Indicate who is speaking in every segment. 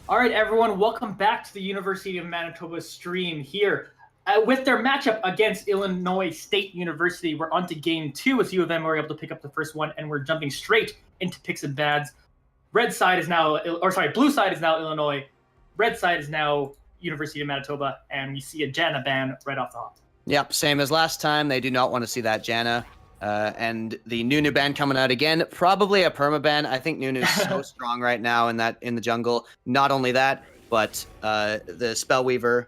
Speaker 1: All right, everyone, welcome back to the University of Manitoba stream here. With their matchup against Illinois State University, we're on to game two as U of M were able to pick up the first one, and we're jumping straight into picks and bads. Blue side is now Illinois. Red side is now University of Manitoba, and we see a Jana ban right off the hop.
Speaker 2: Yep, same as last time. They do not want to see that Jana. And the Nunu ban coming out again, probably a perma ban. I think Nunu's so strong right now in the jungle. Not only that, but the Spellweaver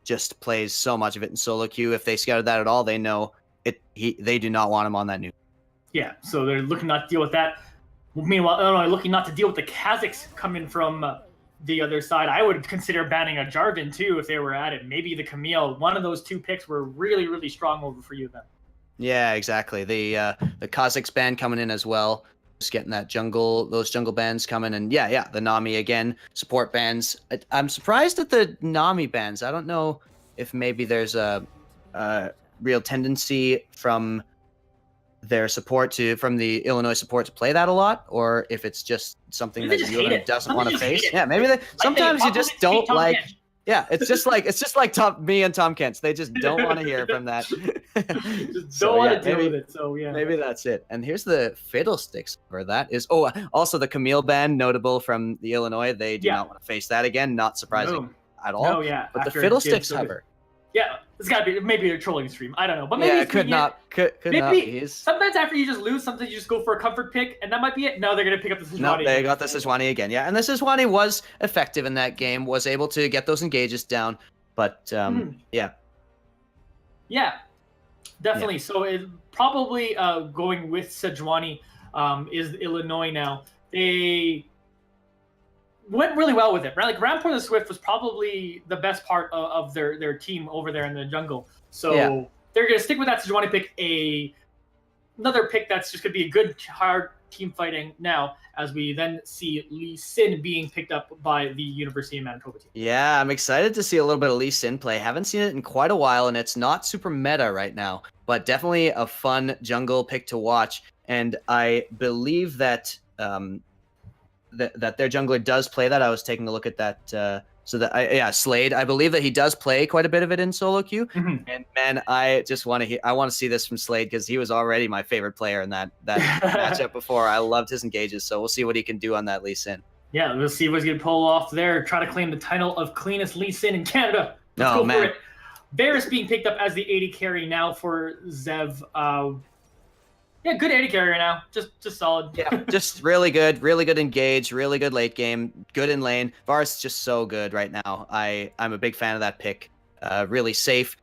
Speaker 2: just plays so much of it in solo queue. If they scouted that at all, they know it. They do not want him on that Nunu.
Speaker 1: Yeah, so they're looking not to deal with that. Meanwhile, Illinois looking not to deal with the Kazakhs coming from the other side. I would consider banning a Jarvan too if they were at it. Maybe the Camille. One of those two picks were really, really strong over for you then.
Speaker 2: Yeah, exactly. The Kazakhs ban coming in as well. Just getting those jungle bans coming, and yeah, the Nami again, support bans. I'm surprised at the Nami bans. I don't know if maybe there's a real tendency from their from the Illinois support to play that a lot, or if it's just something that UM doesn't want to face. Yeah, maybe sometimes you just don't like. Yeah, it's just like me and Tom Kent's. They just don't want to hear from that.
Speaker 1: Just don't want to deal with it. So yeah,
Speaker 2: maybe that's it. And here's the Fiddlesticks for that is also the Camille ban, notable from the Illinois. They do not want to face that again. Not surprising at all.
Speaker 1: No, yeah.
Speaker 2: But the Fiddlesticks hover.
Speaker 1: Yeah, it's gotta be maybe a trolling stream. I don't know, but maybe
Speaker 2: it could not be.
Speaker 1: Sometimes after you just lose, sometimes you just go for a comfort pick, and that might be it. No, they're gonna pick up the Sejuani.
Speaker 2: No, they got the Sejuani again. Yeah, and the Sejuani was effective in that game. Was able to get those engages down, but yeah,
Speaker 1: definitely.
Speaker 2: Yeah.
Speaker 1: So it probably going with Sejuani is Illinois now. They went really well with it, right? Like Rampor the Swift was probably the best part of their team over there in the jungle. So they're gonna stick with that Sejuani pick. Another pick that's just gonna be a good hard team fighting now, as we then see Lee Sin being picked up by the University of Manitoba team.
Speaker 2: Yeah, I'm excited to see a little bit of Lee Sin play. Haven't seen it in quite a while, and it's not super meta right now, but definitely a fun jungle pick to watch. And I believe that that their jungler does play that. I was taking a look at that. Slade. I believe that he does play quite a bit of it in solo queue.
Speaker 1: Mm-hmm.
Speaker 2: And man, I just want to see this from Slade because he was already my favorite player in that matchup before. I loved his engages, so we'll see what he can do on that Lee Sin.
Speaker 1: Yeah, we'll see what he's gonna pull off there. Try to claim the title of cleanest Lee Sin in Canada. Let's go for it. Varus being picked up as the AD carry now for Zev. Yeah, good AD carry right now. Just solid.
Speaker 2: Yeah, just really good engage, really good late game, good in lane. Varus is just so good right now. I'm a big fan of that pick. Really safe,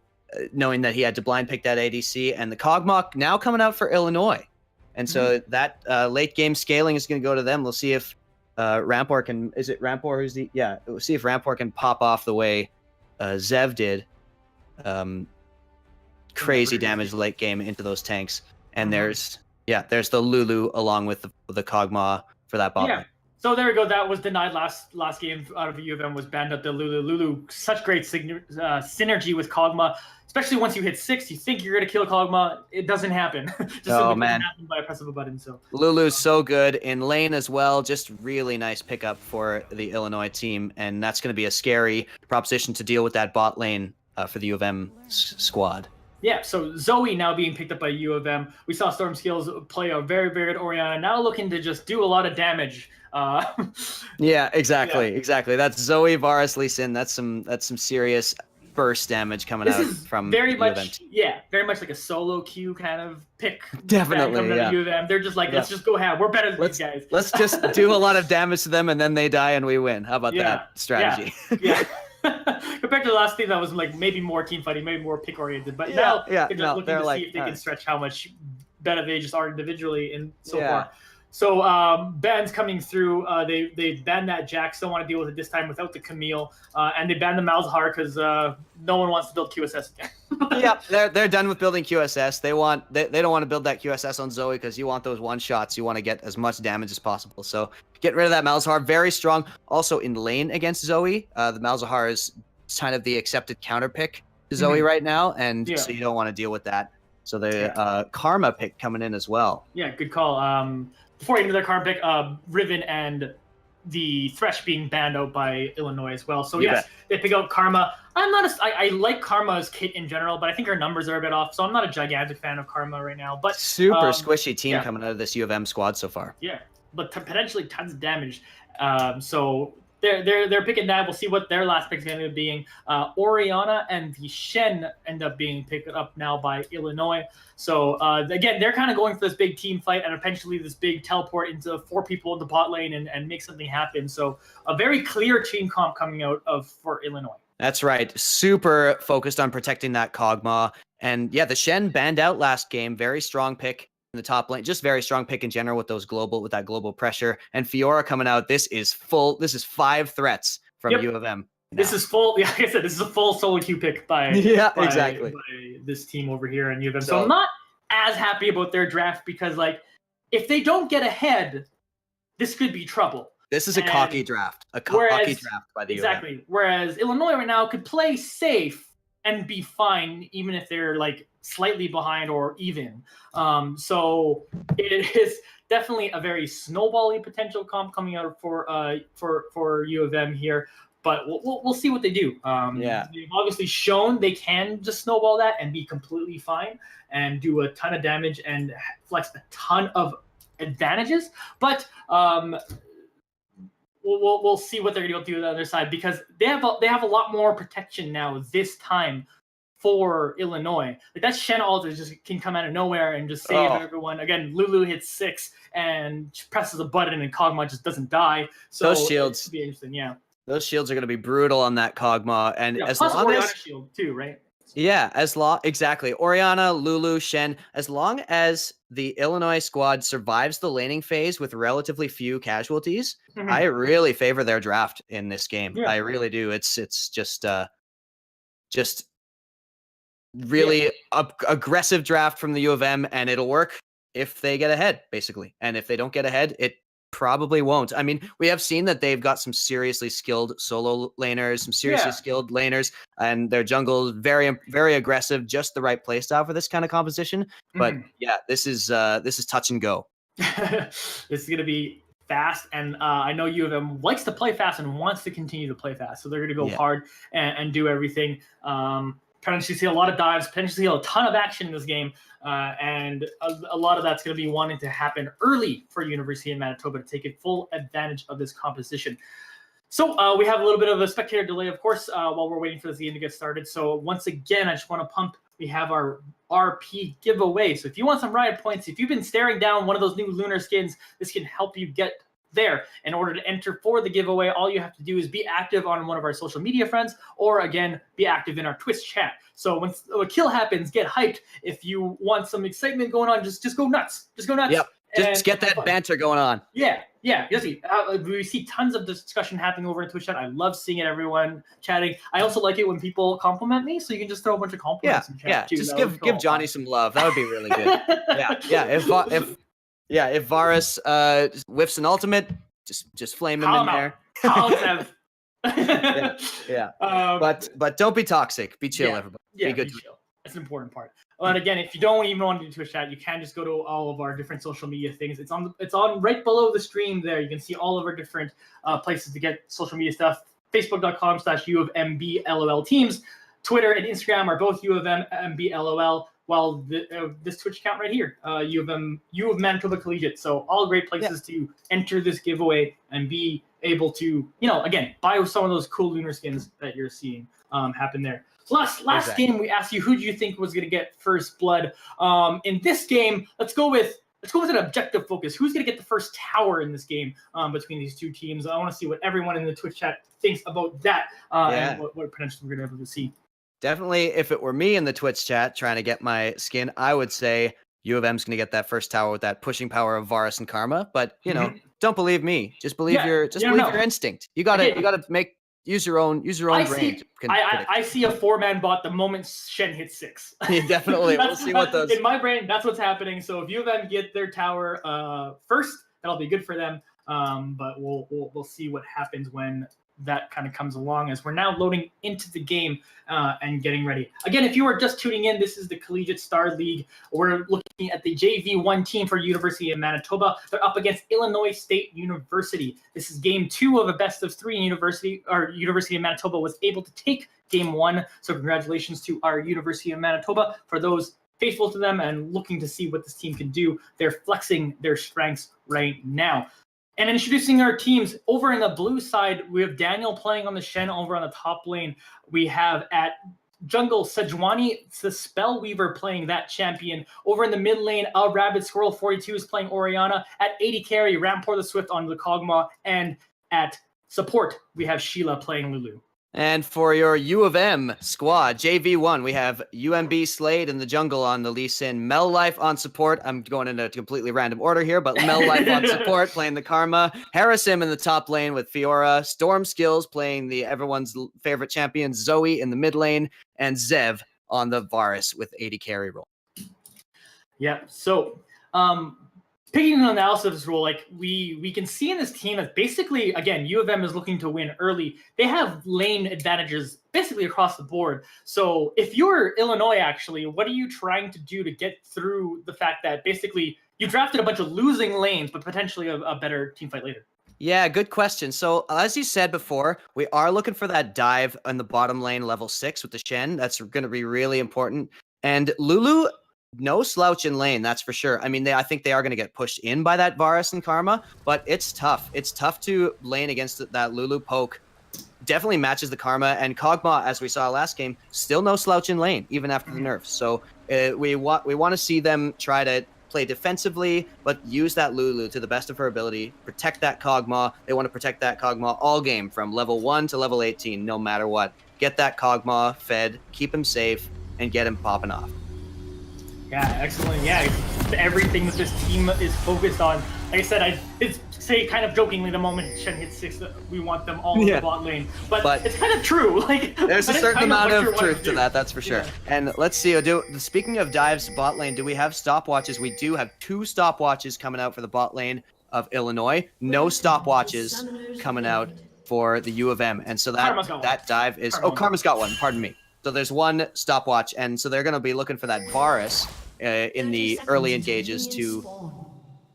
Speaker 2: knowing that he had to blind pick that ADC, and the Kog'Maw now coming out for Illinois. And so that late game scaling is going to go to them. We'll see if Rampor can. Is it Rampor who's the? Yeah, we'll see if Rampor can pop off the way Zev did. Crazy damage late game into those tanks. And there's the Lulu along with the Kog'Maw for that bot.
Speaker 1: Yeah. So there we go. That was denied last game out of the U of M was banned up the Lulu. Lulu, such great synergy with Kog'Maw, especially once you hit 6. You think you're gonna kill Kog'Maw, it doesn't happen. Just doesn't happen by a press of a button. So
Speaker 2: Lulu's so good in lane as well. Just really nice pickup for the Illinois team, and that's gonna be a scary proposition to deal with that bot lane for the U of M squad.
Speaker 1: Yeah, so Zoe now being picked up by U of M. We saw Storm Skills play a very, very good Orianna, now looking to just do a lot of damage.
Speaker 2: Yeah, exactly. That's Zoe, Varus, Lee Sin. That's some serious burst damage coming out from
Speaker 1: very much, very much like a solo queue kind of pick.
Speaker 2: Definitely, yeah.
Speaker 1: U of M. They're just like, let's just go ham. We're better than these guys.
Speaker 2: Let's just do a lot of damage to them, and then they die, and we win. How about that strategy?
Speaker 1: Yeah. Compared to the last team that was like maybe more team fighting, maybe more pick oriented, but now they're just looking to see if they can stretch how much better they just are individually and so far. So bans coming through. They banned that Jax. Don't want to deal with it this time without the Camille, and they banned the Malzahar because no one wants to build QSS again.
Speaker 2: Yeah, they're done with building QSS. They don't want to build that QSS on Zoe because you want those one shots. You want to get as much damage as possible. So get rid of that Malzahar. Very strong. Also in lane against Zoe, the Malzahar is kind of the accepted counter pick to Zoe right now, and so you don't want to deal with that. So the Karma pick coming in as well.
Speaker 1: Yeah, good call. Before I get into their Karma pick, Riven and the Thresh being banned out by Illinois as well. So
Speaker 2: You
Speaker 1: yes,
Speaker 2: bet.
Speaker 1: they pick out Karma. I like Karma's kit in general, but I think her numbers are a bit off. So I'm not a gigantic fan of Karma right now. But
Speaker 2: Super squishy team
Speaker 1: yeah.
Speaker 2: coming out of this U of M squad so far.
Speaker 1: Yeah, but potentially tons of damage. So they're picking that. We'll see what their last pick's going to be being. Oriana and the Shen end up being picked up now by Illinois. So again, they're kind of going for this big team fight and eventually this big teleport into 4 people in the bot lane and make something happen. So a very clear team comp coming out for Illinois.
Speaker 2: That's right. Super focused on protecting that Kog'Maw. And yeah, the Shen banned out last game. Very strong pick in the top lane. Just very strong pick in general with that global pressure. And Fiora coming out. This is 5 threats from U of M. Now.
Speaker 1: This is full. Like I said, this is a full solo queue pick by
Speaker 2: exactly
Speaker 1: by this team over here in U of M. So I'm not as happy about their draft because like if they don't get ahead, this could be trouble.
Speaker 2: This is a cocky draft. A cocky draft by the
Speaker 1: exactly.
Speaker 2: U of M.
Speaker 1: Whereas Illinois right now could play safe and be fine, even if they're like slightly behind or even. So it is definitely a very snowbally potential comp coming out for U of M here. But we'll see what they do. They've obviously shown they can just snowball that and be completely fine and do a ton of damage and flex a ton of advantages. But we'll see what they're going to do on the other side because they have a lot more protection now this time for Illinois. Like that Shen ult just can come out of nowhere and just save everyone. Again, Lulu hits 6 and presses a button and Kog'Maw just doesn't die. So
Speaker 2: those shields
Speaker 1: should be interesting. Yeah.
Speaker 2: Those shields are going to be brutal on that Kog'Maw, and as
Speaker 1: plus
Speaker 2: long
Speaker 1: Oriana
Speaker 2: as
Speaker 1: shield too, right?
Speaker 2: Yeah, exactly. Oriana, Lulu, Shen. As long as the Illinois squad survives the laning phase with relatively few casualties, I really favor their draft in this game. Yeah. I really do. It's just really aggressive draft from the U of M, and it'll work if they get ahead, basically. And if they don't get ahead, it probably won't. I mean, we have seen that they've got some seriously skilled solo laners, some seriously skilled laners, and their jungle is very, very aggressive, just the right playstyle for this kind of composition. But yeah, this is touch and go.
Speaker 1: This is going to be fast, and I know U of M likes to play fast and wants to continue to play fast, so they're going to go hard and do everything. Potentially see a lot of dives, potentially see a ton of action in this game, and a lot of that's going to be wanting to happen early for University of Manitoba to take full advantage of this composition. So we have a little bit of a spectator delay, of course, while we're waiting for this game to get started. So once again, I just want to pump. We have our RP giveaway. So if you want some Riot points, if you've been staring down one of those new lunar skins, this can help you get there. In order to enter for the giveaway, all you have to do is be active on one of our social media friends, or again, be active in our Twitch chat. So when a kill happens, get hyped. If you want some excitement going on, just go nuts. Just go nuts.
Speaker 2: Yep. Just get that banter going on.
Speaker 1: Yeah. We see tons of discussion happening over in Twitch chat. I love seeing it, everyone chatting. I also like it when people compliment me, so you can just throw a bunch of compliments in chat too.
Speaker 2: Just give Johnny some love. That would be really good. If Varus whiffs an ultimate, just flame him in there. But don't be toxic. Be chill, everybody.
Speaker 1: Yeah, be good. Chill. That's an important part. And again, if you don't even want to do Twitch chat, you can just go to all of our different social media things. It's on right below the stream there. You can see all of our different places to get social media stuff. Facebook.com/U of MBLOL teams. Twitter and Instagram are both U of MBLOL. While this Twitch account right here, U of Manitoba Collegiate. So all great places to enter this giveaway and be able to, again, buy some of those cool lunar skins that you're seeing happen there. Last game, we asked you who do you think was going to get first blood. In this game, let's go with an objective focus. Who's going to get the first tower in this game between these two teams? I want to see what everyone in the Twitch chat thinks about that and what potential we're going to be able to see.
Speaker 2: Definitely, if it were me in the Twitch chat trying to get my skin, I would say U of M's going to get that first tower with that pushing power of Varus and Karma. But don't believe me. Just believe your instinct. You gotta use your own brain.
Speaker 1: I see a 4-man bot the moment Shen hits 6.
Speaker 2: Definitely. We'll see what those.
Speaker 1: In my brain, that's what's happening. So if U of M get their tower first, that'll be good for them. But we'll see what happens when that kind of comes along as we're now loading into the game and getting ready. Again, if you are just tuning in, this is the Collegiate Star League. We're looking at the JV1 team for University of Manitoba. They're up against Illinois State University. This is game 2 of a best of 3. University of Manitoba was able to take game 1. So congratulations to our University of Manitoba. For those faithful to them and looking to see what this team can do, they're flexing their strengths right now. And introducing our teams, over in the blue side, we have Daniel playing on the Shen over on the top lane. We have at jungle Sejuani, the Spellweaver, playing that champion. Over in the mid lane, a Rabid Squirrel 42 is playing Oriana. At 80 carry, Rampor the Swift on the Kog'Maw. And at support, we have Sheila playing Lulu.
Speaker 2: And for your U of M squad, JV1, we have UMB Slade in the jungle on the Lee Sin, Mel Life on support. I'm going in a completely random order here, but Mel Life on support playing the Karma. Harasim in the top lane with Fiora. Storm Skills playing the everyone's favorite champion, Zoe in the mid lane. And Zev on the Varus with 80 carry role.
Speaker 1: Yeah, so picking an analysis of this role, like we can see in this team that basically, again, U of M is looking to win early. They have lane advantages basically across the board. So if you're Illinois, actually, what are you trying to do to get through the fact that basically you drafted a bunch of losing lanes, but potentially a better team fight later?
Speaker 2: Yeah, good question. So as you said before, we are looking for that dive on the bottom lane, level 6 with the Shen. That's going to be really important. And Lulu, no slouch in lane, that's for sure. I mean, I think they are going to get pushed in by that Varus and Karma, but it's tough. It's tough to lane against that Lulu poke. Definitely matches the Karma, and Kog'Maw, as we saw last game, still no slouch in lane, even after the nerfs. So we want to see them try to play defensively, but use that Lulu to the best of her ability, protect that Kog'Maw. They want to protect that Kog'Maw all game, from level 1 to level 18, no matter what. Get that Kog'Maw fed, keep him safe, and get him popping off.
Speaker 1: Yeah, excellent. Yeah, everything that this team is focused on. Like I said, it's say kind of jokingly, the moment Shen hits 6, we want them all in the bot lane. But it's kind of true. Like
Speaker 2: there's a certain amount of truth to that, that's for sure. Yeah. And let's see. Speaking of dives bot lane, do we have stopwatches? We do have 2 stopwatches coming out for the bot lane of Illinois. No stopwatches coming out for the U of M. And so that dive is Karma's got one. Pardon me. So there's 1 stopwatch, and so they're going to be looking for that Varus in the early engages to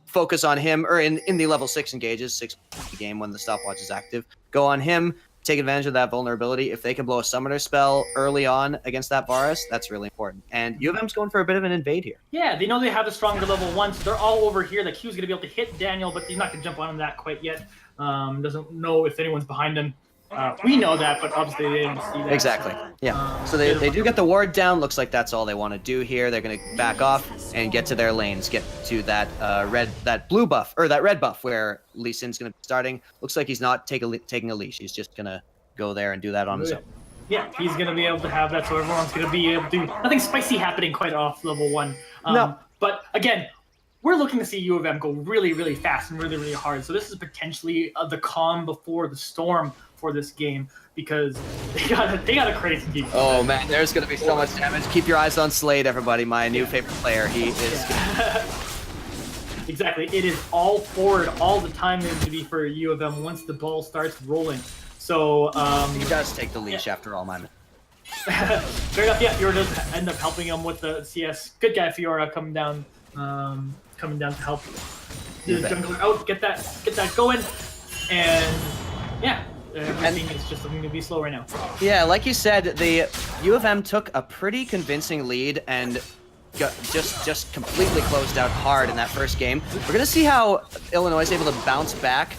Speaker 2: focus on him, or in the level 6 engages, 6 the game when the stopwatch is active. Go on him, take advantage of that vulnerability. If they can blow a summoner spell early on against that Varus, that's really important. And U of M's going for a bit of an invade here. Yeah, they know they have a stronger level 1, so they're all over here. The Q's going to be able to hit Daniel, but he's not going to jump on him that quite yet. Doesn't know if anyone's behind him. We know that, but obviously they didn't see that. Exactly. Yeah. So they do get the ward down. Looks like that's all they want to do here. They're going to back off and get to their lanes, get to that that blue buff, or that red buff where Lee Sin's going to be starting. Looks like he's not taking a leash. He's just going to go there and do that on his own.
Speaker 1: Yeah, he's going to be able to have that, so everyone's going to be able to do nothing spicy happening quite off level 1.
Speaker 2: No.
Speaker 1: But again, we're looking to see U of M go really, really fast and really, really hard. So this is potentially the calm before the storm for this game, because they got a crazy game.
Speaker 2: Oh man, there's going to be so much damage. Keep your eyes on Slade, everybody. My new favorite player. He is.
Speaker 1: Exactly. It is all forward all the time. It's going to be for U of M once the ball starts rolling. So
Speaker 2: he does take the leash after all, man.
Speaker 1: Fair enough. Yeah, Fiora does end up helping him with the CS. Good guy, Fiora, coming down to help the jungle out, get that going, and yeah. Everything is just looking to be slow right now.
Speaker 2: Yeah, like you said, the U of M took a pretty convincing lead and just completely closed out hard in that first game. We're going to see how Illinois is able to bounce back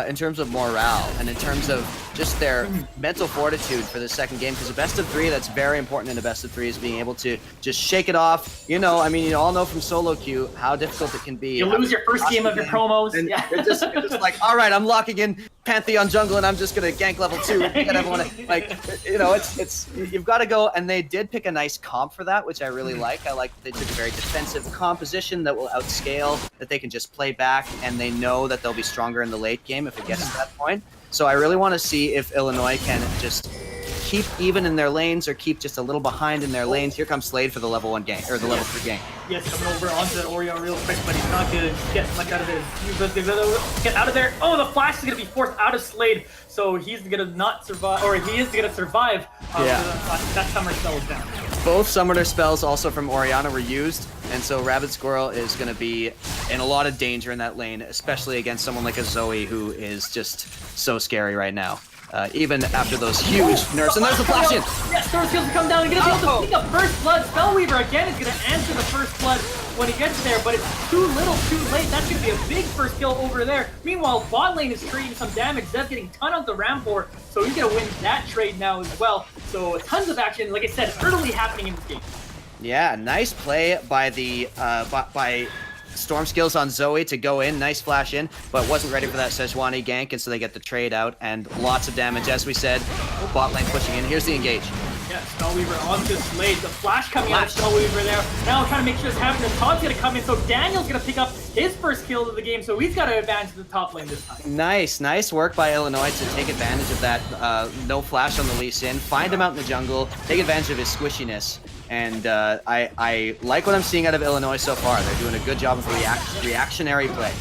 Speaker 2: in terms of morale and in terms of just their mental fortitude for the second game, because a best of 3, that's very important in a best of 3, is being able to just shake it off. You know, I mean, you all know from solo queue how difficult it can be.
Speaker 1: You lose your first game of your promos.
Speaker 2: And you're just like, all right, I'm locking in Pantheon jungle and I'm just going to gank level 2 and get everyone, like, you know, it's you've got to go. And they did pick a nice comp for that, which I really like. I like that they took a very defensive composition that will outscale, that they can just play back, and they know that they'll be stronger in the late game if it gets to that point. So I really want to see if Illinois can just keep even in their lanes or keep just a little behind in their lanes. Here comes Slade for the level 1 gank, or the level 3 gank.
Speaker 1: Yes, coming over onto the Orion real quick, but he's not going to get much out of it. He's going to get out of there. Oh, the flash is going to be forced out of Slade, so he's going to not survive, or he is going to survive. That summer spell is down.
Speaker 2: Both summoner spells also from Oriana were used, and so Rabid Squirrel is going to be in a lot of danger in that lane, especially against someone like a Zoe who is just so scary right now. Even after those huge nerfs. And there's the flash in!
Speaker 1: Yes, Storm Skills come down and going to be able to pick up First Blood. Spellweaver again is going to answer the First Blood when he gets there, but it's too little, too late. That's going to be a big first kill over there. Meanwhile, bot lane is trading some damage. Zev's getting ton of the Rampor, so he's going to win that trade now as well. So tons of action, like I said, early happening in this game.
Speaker 2: Yeah, nice play by the by Storm Skills on Zoe to go in, nice flash in, but wasn't ready for that Sejuani gank, and so they get the trade out, and lots of damage, as we said. Bot lane pushing in. Here's the engage.
Speaker 1: Yeah, Spellweaver onto Slade. The flash coming out of Spellweaver there. Now trying to make sure this happens. Todd's going to come in, so Daniel's going to pick up his first kill of the game, so he's got to advance to the top lane this time.
Speaker 2: Nice work by Illinois to take advantage of that no flash on the Lee Sin, find him out in the jungle, take advantage of his squishiness. And I like what I'm seeing out of Illinois so far. They're doing a good job of reactionary play.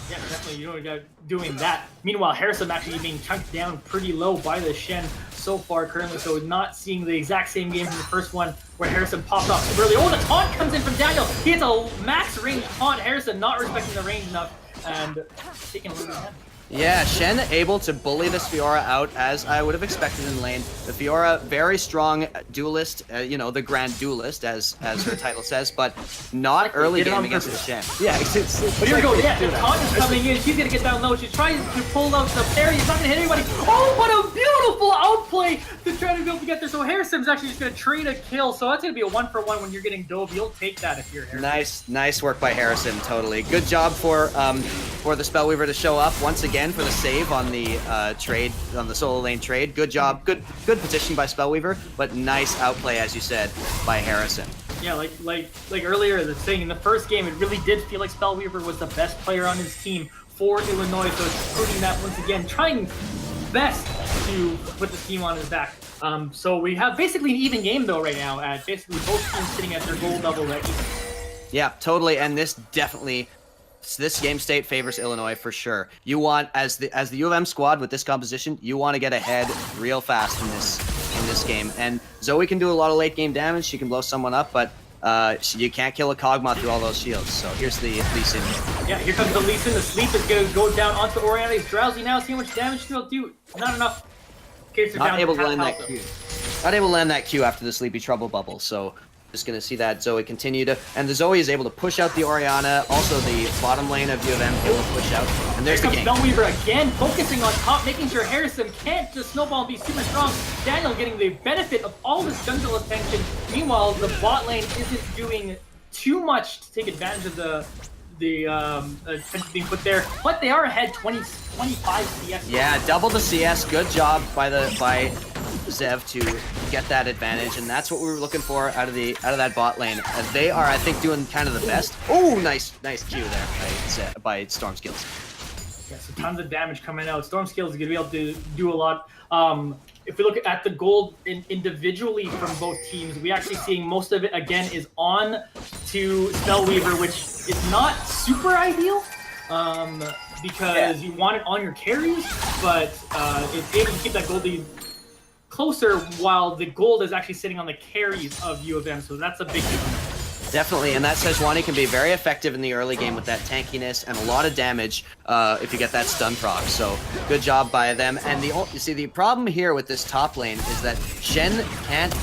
Speaker 1: Yeah, definitely doing that. Meanwhile, Harrison actually being chunked down pretty low by the Shen so far currently, so not seeing the exact same game from the first one where Harrison popped off super early. Oh, the taunt comes in from Daniel. He hits a max range taunt. Harrison not respecting the range enough and taking a little bit of damage.
Speaker 2: Yeah, Shen able to bully this Fiora out as I would have expected in lane. The Fiora, very strong duelist, you know, the grand duelist as her title says, but not early game against the Shen. Yeah,
Speaker 1: but here we go. Yeah, the taunt is coming in. She's gonna get down low. She's trying to pull out the parry. It's not gonna hit anybody. Oh, what a beautiful outplay to try to be able to get there. So Harrison's actually just gonna trade a kill. So that's gonna be a 1-for-1 when you're getting dove. You'll take that if you're Harrison.
Speaker 2: Nice work by Harrison. Totally good job for the Spellweaver to show up once again for the save on the trade, on the solo lane trade. Good job, good position by Spellweaver, but nice outplay, as you said, by Harrison.
Speaker 1: Yeah, like earlier the thing in the first game, it really did feel like Spellweaver was the best player on his team for Illinois, so it's proving that once again, trying best to put the team on his back. So we have basically an even game though right now, at basically both teams sitting at their gold level right here.
Speaker 2: Yeah, totally, and this game state favors Illinois for sure. You want, as the U of M squad with this composition, you want to get ahead real fast in this game. And Zoe can do a lot of late game damage. She can blow someone up, but you can't kill a Kog'Maw through all those shields. So here's the Lee Sin.
Speaker 1: Yeah, here comes the Lee Sin. The sleep is going to go down onto Oriana. He's drowsy now. See how much damage he'll do. Not enough.
Speaker 2: Not able to land that Q. Not able to land that Q after the Sleepy Trouble bubble. So just going to see that Zoe continue to, and the Zoe is able to push out the Oriana, also the bottom lane of U of M able to push out, and there's the game.
Speaker 1: Spellweaver again, focusing on top, making sure Harrison can't just snowball and be super strong. Daniel getting the benefit of all this jungle attention. Meanwhile, the bot lane isn't doing too much to take advantage of the attention being put there, but they are ahead 25 CS.
Speaker 2: Yeah, double the CS. Good job by Zev to get that advantage, and that's what we were looking for out of that bot lane. They are, I think, doing kind of the best. Oh, nice Q there by Storm Skills.
Speaker 1: Yeah, so tons of damage coming out. Storm Skills is gonna be able to do a lot. If we look at the gold individually from both teams, we actually seeing most of it again is on to Spellweaver, which is not super ideal. Because you want it on your carries, but it's able to keep that gold lead closer while the gold is actually sitting on the carries of U of M, so that's a big difference.
Speaker 2: Definitely, and that Sejuani can be very effective in the early game with that tankiness and a lot of damage if you get that stun proc, so good job by them. And you see, the problem here with this top lane is that Shen can't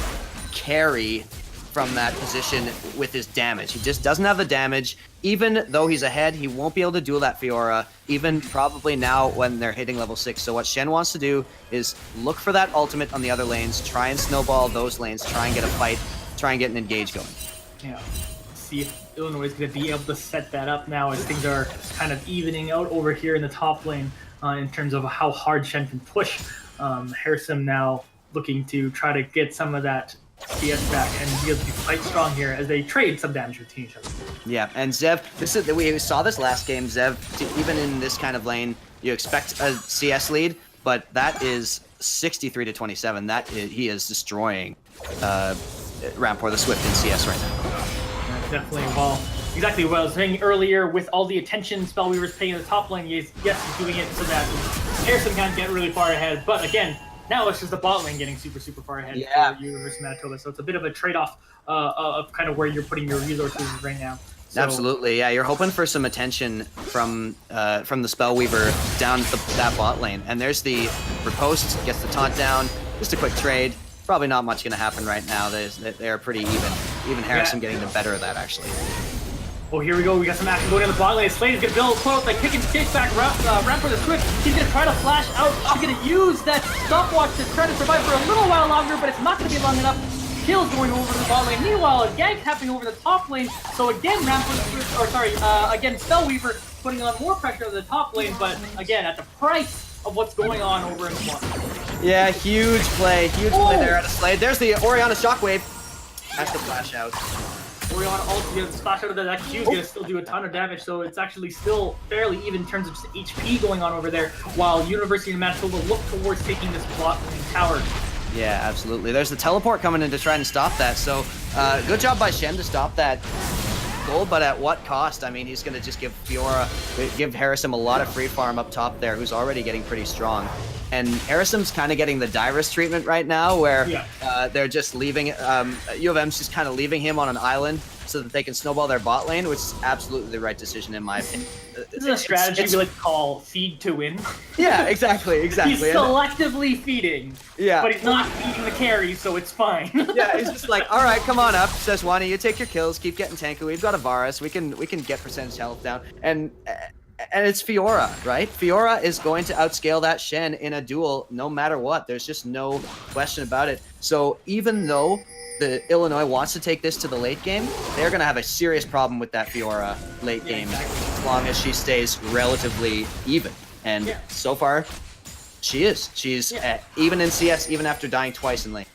Speaker 2: carry from that position with his damage. He just doesn't have the damage. Even though he's ahead, he won't be able to duel that Fiora, even probably now when they're hitting level 6. So what Shen wants to do is look for that ultimate on the other lanes, try and snowball those lanes, try and get a fight, try and get an engage going.
Speaker 1: Yeah, see if Illinois is going to be able to set that up now as things are kind of evening out over here in the top lane in terms of how hard Shen can push. Harrison now looking to try to get some of that CS back and be able to be quite strong here as they trade some damage between each other.
Speaker 2: Yeah, and Zev, we saw this last game, Zev, even in this kind of lane, you expect a CS lead, but that is 63-27. He is destroying Rampor the Swift in CS right now.
Speaker 1: definitely. Well, exactly what I was saying earlier, with all the attention Spellweaver's paying in the top lane, yes, he's doing it so that Harrison can't get really far ahead. But again, now it's just the bot lane getting super far ahead for University of Manitoba. So it's a bit of a trade-off of kind of where you're putting your resources right now. So,
Speaker 2: absolutely, yeah. You're hoping for some attention from the Spellweaver down that bot lane, and there's the riposte, gets the taunt down. Just a quick trade. Probably not much going to happen right now. They're pretty even. Even Harrison getting the better of that, actually.
Speaker 1: Oh, here we go. We got some action going on the bot lane. Slade is going to build close, like kick and kick back ramp for the Swift. He's going to try to flash out. He's going to use that stopwatch to try to survive for a little while longer, but it's not going to be long enough. Kills going over to the bot lane. Meanwhile, a gank happening over the top lane. So again, again, Spellweaver putting on more pressure on the top lane, but again, at the price of what's going on over in the bot lane.
Speaker 2: Yeah, huge play there out of Slade. There's the Orianna Shockwave. That's the flash out.
Speaker 1: Orianna also gets splash out of that Q is going to still do a ton of damage, so it's actually still fairly even in terms of just HP going on over there, while University of Manitoba look towards taking this bot lane tower.
Speaker 2: Yeah, absolutely. There's the teleport coming in to try and stop that, so good job by Shen to stop that goal, but at what cost? I mean, he's going to just give Harrison a lot of free farm up top there, who's already getting pretty strong. And Harrison's kind of getting the Dyrus treatment right now, where they're just leaving, U of M's just kind of leaving him on an island so that they can snowball their bot lane, which is absolutely the right decision in my opinion.
Speaker 1: This is a strategy we like to call feed to win.
Speaker 2: Yeah, exactly.
Speaker 1: He's selectively feeding,
Speaker 2: yeah,
Speaker 1: but he's not feeding the carry, so it's fine.
Speaker 2: Yeah, he's just like, all right, come on up, Szechuani, you take your kills, keep getting tanky. We've got a Varus, we can get percentage health down, and it's Fiora, right? Fiora is going to outscale that Shen in a duel no matter what. There's just no question about it. So even though the Illinois wants to take this to the late game, they're going to have a serious problem with that Fiora late game as long as she stays relatively even. And so far, she is. She's even in CS, even after dying twice in lane.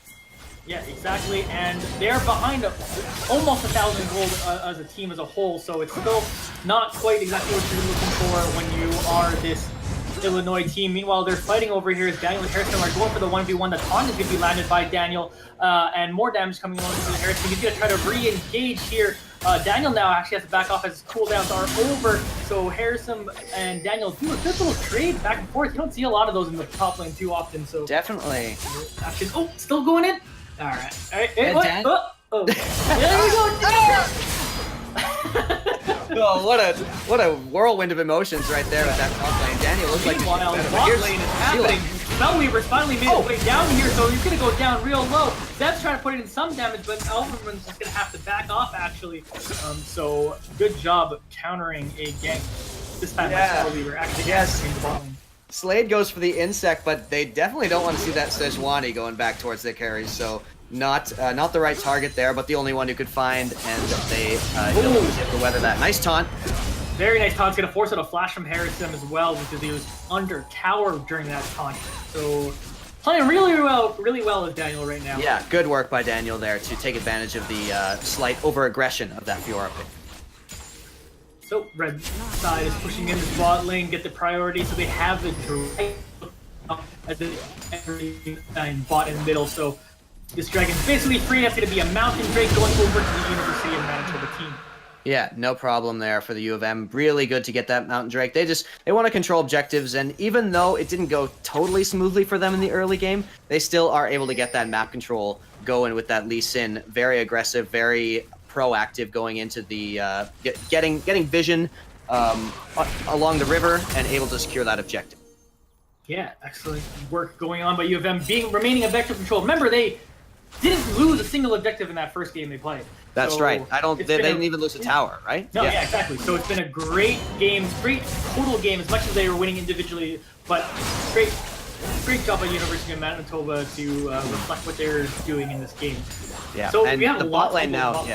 Speaker 1: Yeah, exactly, and they're behind almost 1,000 gold as a team as a whole, so it's still not quite exactly what you're looking for when you are this Illinois team. Meanwhile, they're fighting over here as Daniel and Harrison are going for the 1v1. The taunt is going to be landed by Daniel, and more damage coming along to Harrison. He's going to try to re-engage here. Daniel now actually has to back off as his cooldowns are over, so Harrison and Daniel do a good little trade back and forth. You don't see a lot of those in the top lane too often, so...
Speaker 2: Definitely.
Speaker 1: Action. Oh, still going in? Alright. There you go.
Speaker 2: Oh, what a whirlwind of emotions right there with that top lane. Daniel looks like he's
Speaker 1: bot lane is happening. Spellweaver's finally made his way down here, so he's gonna go down real low. Zeb's trying to put in some damage, but Elverman's just gonna have to back off actually. So good job countering a gank this time by Spellweaver. Actually, the bot lane.
Speaker 2: Slade goes for the insect, but they definitely don't want to see that Szechuani going back towards their carries, so not the right target there, but the only one who could find, and they was able to weather that. Nice taunt.
Speaker 1: Very nice taunt. It's going to force out a flash from Harrison as well, because he was under tower during that taunt. So playing really well as Daniel right now.
Speaker 2: Yeah, good work by Daniel there to take advantage of the slight over-aggression of that Fiora pick.
Speaker 1: So red side is pushing in the bot lane, get the priority, so they have the direct bot in the middle. So this dragon's basically free. That's going to be a mountain drake going over to the University of Manitoba team.
Speaker 2: Yeah, no problem there for the U of M. Really good to get that mountain drake. They want to control objectives, and even though it didn't go totally smoothly for them in the early game, they still are able to get that map control going with that Lee Sin. Very aggressive, very proactive going into the getting vision along the river and able to secure that objective.
Speaker 1: Yeah, excellent work going on by U of M, remaining objective control. Remember, they didn't lose a single objective in that first game they played.
Speaker 2: That's right. They didn't even lose a tower, right?
Speaker 1: No, yeah, exactly. So it's been a great game, great total game, as much as they were winning individually, but great job by University of Manitoba to reflect what they're doing in this game.
Speaker 2: Yeah,
Speaker 1: so
Speaker 2: and
Speaker 1: we have
Speaker 2: the bot lane now,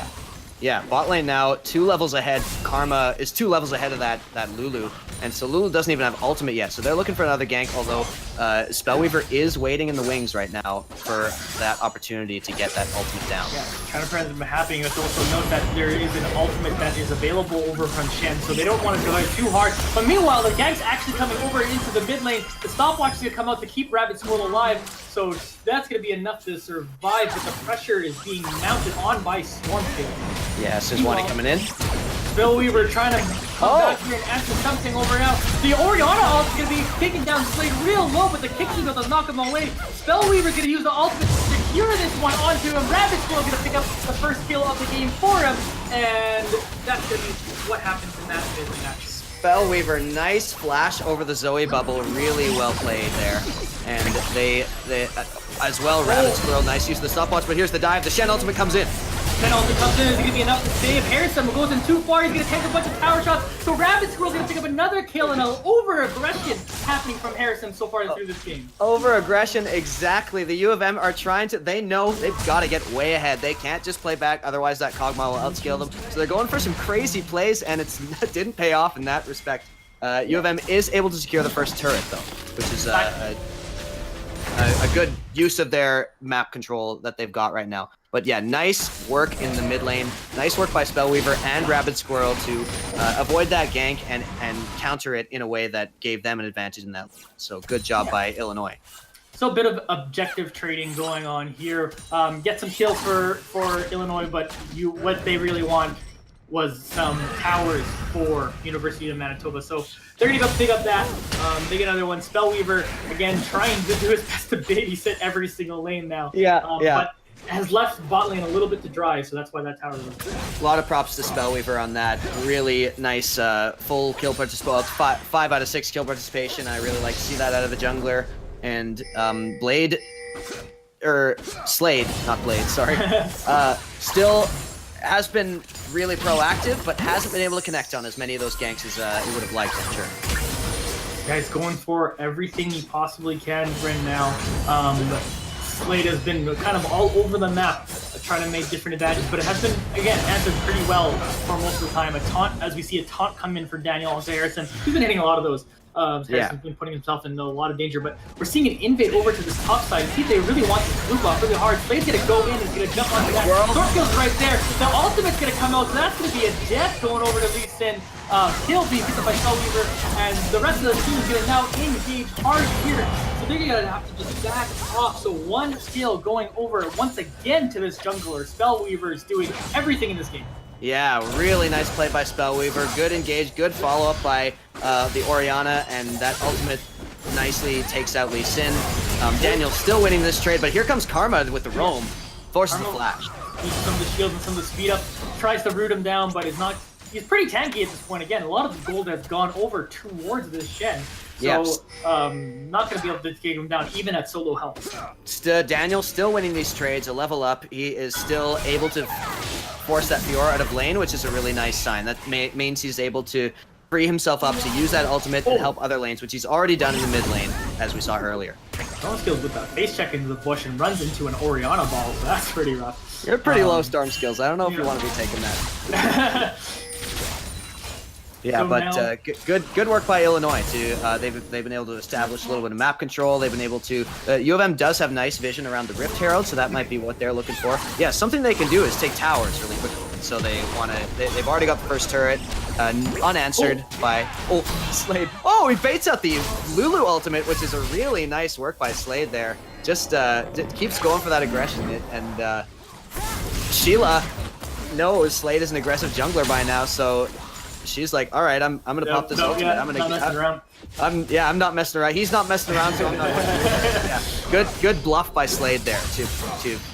Speaker 2: bot lane now 2 levels ahead. Karma is 2 levels ahead of that Lulu, and so Lulu doesn't even have ultimate yet, so they're looking for another gank, although Spellweaver is waiting in the wings right now for that opportunity to get that ultimate down.
Speaker 1: Yeah, counter has been happening. Let's also note that there is an ultimate that is available over from Shen, so they don't want to go too hard. But meanwhile, the gang's actually coming over into the mid lane. The stopwatch is going to come out to keep Rabbit Squirrel alive, so that's going to be enough to survive, but the pressure is being mounted on by Stormfield.
Speaker 2: Yeah, Sejuani coming in.
Speaker 1: Spellweaver trying to come back here and answer something over now. The Orianna ult is going to be kicking down Slade real low, but the kick team will knock him away. Spellweaver is going to use the ultimate to secure this one onto him. Rabbit Squirrel going to pick up the first kill of the game for him, and that's going to be what happens in that match.
Speaker 2: Spellweaver, nice flash over the Zoe bubble, really well played there. And they as well, Rabbit Squirrel, nice use of the stopwatch, but here's the dive. The Shen ultimate comes in.
Speaker 1: Shen ultimate comes in, is going to be enough to save Harrison, but goes in too far, he's going to take a bunch of tower shots, so Rabbit Squirrel's going to pick up another kill, and an over-aggression happening from Harrison so far through this game.
Speaker 2: Over-aggression, exactly. The U of M are trying to, they know they've got to get way ahead. They can't just play back, otherwise that Kog'Maw will outscale them. So they're going for some crazy plays, and it didn't pay off in that respect. U of M is able to secure the first turret, though, which is a good use of their map control that they've got right now. But yeah, nice work in the mid lane. Nice work by Spellweaver and Rabbit Squirrel to avoid that gank and counter it in a way that gave them an advantage in that lane. So good job by Illinois.
Speaker 1: So a bit of objective trading going on here. Get some kills for Illinois, but what they really want was some towers for University of Manitoba. So they're going to go pick up that. They get another one. Spellweaver, again, trying to do his best to babysit every single lane now. But has left bot lane a little bit to dry, so that's why that tower was.
Speaker 2: A lot of props to Spellweaver on that. Really nice full kill participation. 5 out of 6 kill participation. I really like to see that out of the jungler. And Slade, not Blade, sorry. Still has been really proactive, but hasn't been able to connect on as many of those ganks as he would have liked, I'm sure.
Speaker 1: Guy's going for everything he possibly can right now. Slade has been kind of all over the map, trying to make different advantages, but it has been, again, answered pretty well for most of the time. A taunt, as we see a taunt come in for Daniel onto Harrison. He's been hitting a lot of those. Harrison's been putting himself in a lot of danger, but we're seeing an invade over to this top side. See if they really want this loop off really hard. Slade's gonna go in and he's gonna jump onto that. Stormfield's right there. The ultimate's gonna come out, so that's gonna be a death going over to Lee Sin. Kill being picked up by Spellweaver, and the rest of the team is gonna now engage hard here. So they're gonna have to just back off. So one kill going over once again to this jungler. Spellweaver is doing everything in this game.
Speaker 2: Yeah, really nice play by Spellweaver. Good engage, good follow-up by the Orianna, and that ultimate nicely takes out Lee Sin. Daniel's still winning this trade, but here comes Karma with the roam. Forces the flash.
Speaker 1: Uses some of the shields and some of the speed up. Tries to root him down, but is not. He's pretty tanky at this point. Again, a lot of the gold has gone over towards this Shen. So, not going to be able to take him down, even at solo health.
Speaker 2: Daniel's still winning these trades, a level up. He is still able to force that Fiora out of lane, which is a really nice sign. That means he's able to free himself up to use that ultimate and help other lanes, which he's already done in the mid lane, as we saw earlier.
Speaker 1: Storm skills with that face check into the bush and runs into an Orianna ball, so that's pretty rough.
Speaker 2: You're pretty low storm skills. I don't know if you want to be taking that. Yeah, so but good work by Illinois too. They've been able to establish a little bit of map control. They've been able to. U of M does have nice vision around the Rift Herald, so that might be what they're looking for. Yeah, something they can do is take towers really quickly. So they want to. They've already got the first turret unanswered by Slade. Oh, he baits out the Lulu ultimate, which is a really nice work by Slade there. Just keeps going for that aggression, and Sheila knows Slade is an aggressive jungler by now, so. She's like, all right, I'm gonna pop this ultimate. I'm gonna
Speaker 1: messing around.
Speaker 2: I'm not messing around. He's not messing around, so I'm not. Yeah, good bluff by Slade there to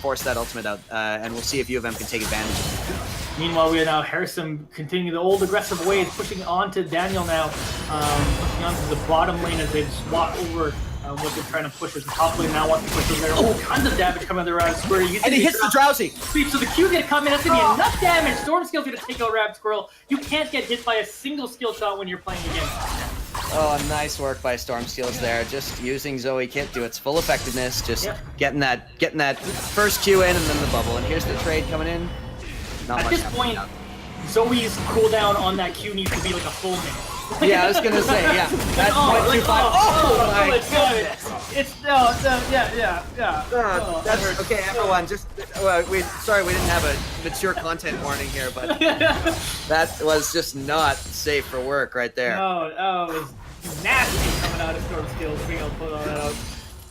Speaker 2: force that ultimate out, and we'll see if U of M can take advantage of it.
Speaker 1: Meanwhile, we have now Harrison continuing the old aggressive ways, pushing on to Daniel now, pushing on to the bottom lane as they swap over. What they're trying to push is the top lane now wants to push over there. Oh, tons of damage coming out of Squirrel.
Speaker 2: And he hits the Drowsy.
Speaker 1: So the Q's gonna come in. That's gonna be enough damage. Storm skill's gonna take out Rabbit Squirrel. You can't get hit by a single skill shot when you're playing against him.
Speaker 2: Oh, nice work by Storm Skills there. Just using Zoe Kit to its full effectiveness. Just getting that first Q in and then the bubble. And here's the trade coming in. Not
Speaker 1: At
Speaker 2: much
Speaker 1: this point, Zoe's cooldown on that Q needs to be like a full minute.
Speaker 2: Yeah, I was gonna say, yeah. That's 0.25. Oh my goodness!
Speaker 1: It's no, yeah. Oh,
Speaker 2: That's
Speaker 1: that hurts.
Speaker 2: okay, everyone. Just sorry we didn't have a mature content warning here, but that was just not safe for work right there.
Speaker 1: No, oh, it was nasty coming out of Storm Skills. Being able to pull all that out.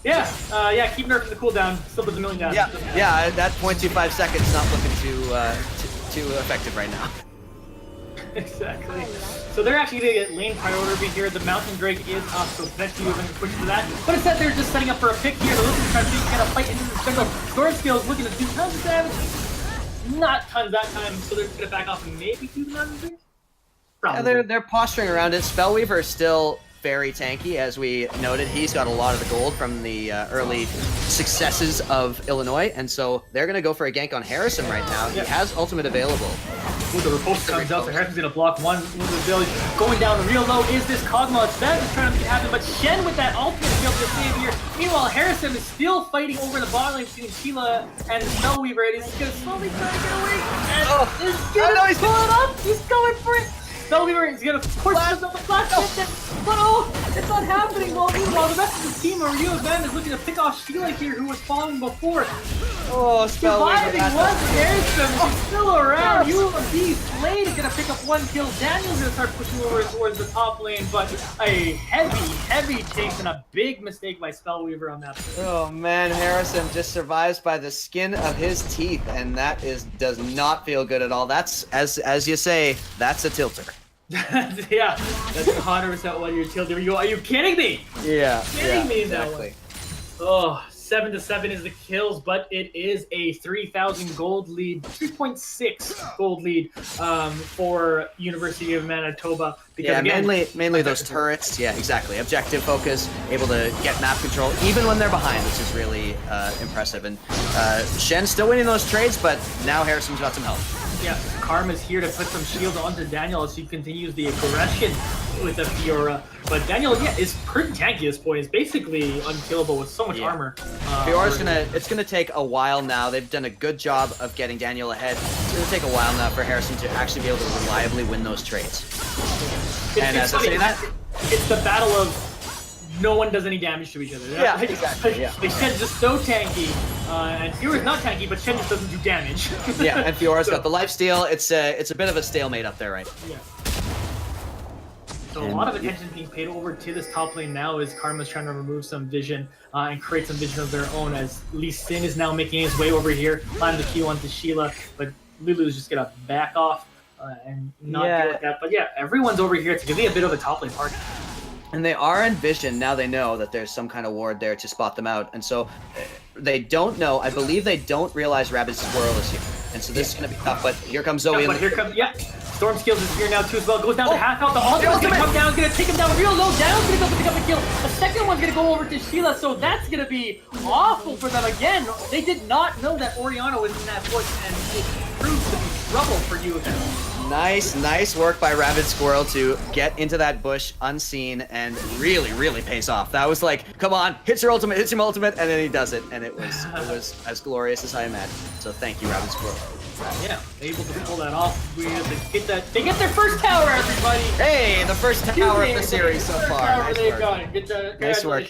Speaker 1: Yeah, keep nerfing the cooldown. Still does a million damage.
Speaker 2: Yeah. That 0.25 seconds not looking too effective right now.
Speaker 1: Exactly. So they're actually going to get lane priority over here. The Mountain Drake is up, so eventually we're going to push to that. But instead, they're just setting up for a pick here. They're looking to try to get a fight into the jungle. Storm Skills looking to do tons of damage. Not tons that time, so they're going to back off and maybe do the Mountain Drake? Probably.
Speaker 2: Yeah, they're posturing around it. Spellweaver is still very tanky, as we noted. He's got a lot of the gold from the early successes of Illinois, and so they're going to go for a gank on Harrison right now. He has ultimate available.
Speaker 1: Ooh, the repulse comes out, so Harrison's going to block one with the ability. Going down real low is this Kog'Maw. That is trying to make it happen, but Shen with that ultimate to be able to save here. Meanwhile, Harrison is still fighting over the bottom lane between Sheila and Spellweaver, and he's going to slowly try to get away. And he's going to pull it up. He's going for it. Spellweaver is going to push the flash hit, but it's not happening. Well, meanwhile, the rest of the team over U of M is looking to pick off Sheila here, who was falling before.
Speaker 2: Oh, Spellweaver.
Speaker 1: Surviving was Harrison. He's still around. U of B Slade is going to pick up one kill. Daniel's going to start pushing over towards the top lane, but a heavy chase and a big mistake by Spellweaver on that play.
Speaker 2: Oh man, Harrison just survives by the skin of his teeth, and that does not feel good at all. That's as you say, that's a tilter.
Speaker 1: Yeah, that's 100% what you're tilting. Are you kidding me?
Speaker 2: Yeah,
Speaker 1: Kidding me in that
Speaker 2: exactly.
Speaker 1: one. Oh, 7-7 is the kills, but it is a 3,000 gold lead, 3.6 gold lead for University of Manitoba. Because
Speaker 2: Yeah,
Speaker 1: again,
Speaker 2: mainly those turrets. Yeah, exactly. Objective focus, able to get map control even when they're behind, which is really impressive. And Shen's still winning those trades, but now Harrison's got some help.
Speaker 1: Yeah, Karma's here to put some shields onto Daniel as he continues the aggression with the Fiora. But Daniel, is pretty tanky at this point. He's basically unkillable with so much armor.
Speaker 2: Fiora's it's gonna take a while now. They've done a good job of getting Daniel ahead. It's gonna take a while now for Harrison to actually be able to reliably win those trades. And as I say that,
Speaker 1: it's the battle of no one does any damage to each other.
Speaker 2: Yeah, exactly. Yeah.
Speaker 1: Like Shen's just so tanky, and Fiora's not tanky, but Shen just doesn't do damage.
Speaker 2: Yeah, and Fiora's got the lifesteal. It's a bit of a stalemate up there, right?
Speaker 1: Yeah. So a lot of attention being paid over to this top lane now as Karma's trying to remove some vision and create some vision of their own, as Lee Sin is now making his way over here, planting the Q onto Sheila, but Lulu's just gonna back off and not deal with that. But yeah, everyone's over here. It's gonna be a bit of a top lane party.
Speaker 2: And they are in vision now. They know that there's some kind of ward there to spot them out, and so they don't know. I believe they don't realize Rabid Squirrel is here, and so this is gonna be tough. But here comes Zoe.
Speaker 1: But here comes Storm Skills is here now too as well. Goes down to half out. The ultimate's gonna come down, gonna take him down real low. Down's gonna go pick up a kill. The second one's gonna go over to Sheila, so that's gonna be awful for them again. They did not know that Oriana was in that bush, and it proved to be trouble for you again.
Speaker 2: Nice work by Rabid Squirrel to get into that bush unseen, and really pays off. That was like, come on, hits your ultimate, and then he does it, and it was as glorious as I imagined. So thank you, Rabid Squirrel.
Speaker 1: Yeah, able to pull that off. They get their first tower, everybody.
Speaker 2: Hey, the first tower of the series so far. Nice
Speaker 1: They've got it. Nice work.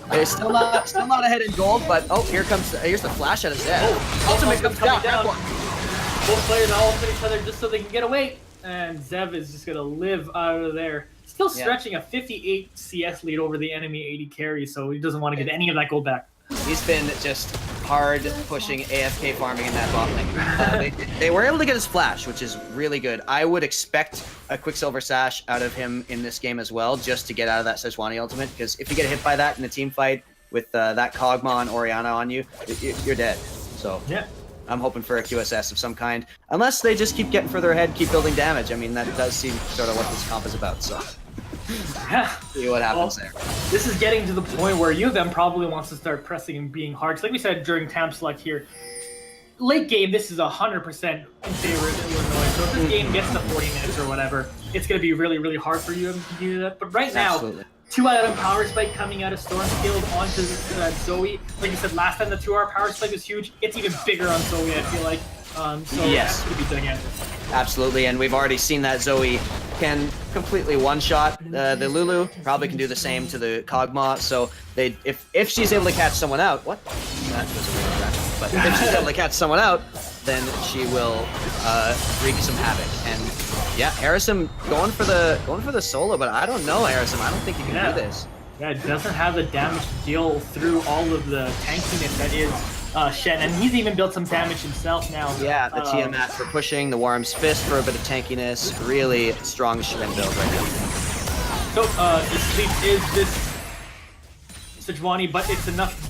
Speaker 2: They're still not ahead in gold, but here's the flash out of Zed. Ultimate comes down.
Speaker 1: Both players all ultimate each other just so they can get away, and Zev is just gonna live out of there. Still stretching a 58 CS lead over the enemy 80 carry, so he doesn't want to get any of that gold back.
Speaker 2: He's been just hard pushing AFK farming in that bot lane. They were able to get his flash, which is really good. I would expect a Quicksilver Sash out of him in this game as well, just to get out of that Sejuani ultimate, because if you get hit by that in a team fight with that Kog'Maw and Oriana on you, you're dead. So
Speaker 1: yeah.
Speaker 2: I'm hoping for a QSS of some kind, unless they just keep getting further ahead, keep building damage. I mean, that does seem sort of what this comp is about, so see what happens there.
Speaker 1: This is getting to the point where U of M probably wants to start pressing and being hard. So like we said during Tam Select here, late game, this is 100% in favor of Illinois. So if this game gets to 40 minutes or whatever, it's going to be really hard for U of M to do that. But right now,
Speaker 2: Absolutely.
Speaker 1: 2-item power spike coming out of Storm Skilled onto Zoe. Like you said, last time the 2-hour power spike was huge. It's even bigger on Zoe, I feel like. So
Speaker 2: yes,
Speaker 1: that's going to be gigantic.
Speaker 2: Absolutely, and we've already seen that Zoe can completely one-shot the Lulu. Probably can do the same to the Kog'Maw. So they, if she's able to catch someone out, what? That was a weird reaction. But if she's able to catch someone out, then she will wreak some havoc. And yeah, Harrison going for the solo, but I don't know, Harrison. I don't think you can do this.
Speaker 1: Yeah, it doesn't have the damage to deal through all of the tankiness that is Shen, and he's even built some damage himself now.
Speaker 2: Yeah, the Tiamat for pushing, the Worm's Fist for a bit of tankiness. Really strong Shen build right now.
Speaker 1: So, the sleep is this Sejuani, but it's enough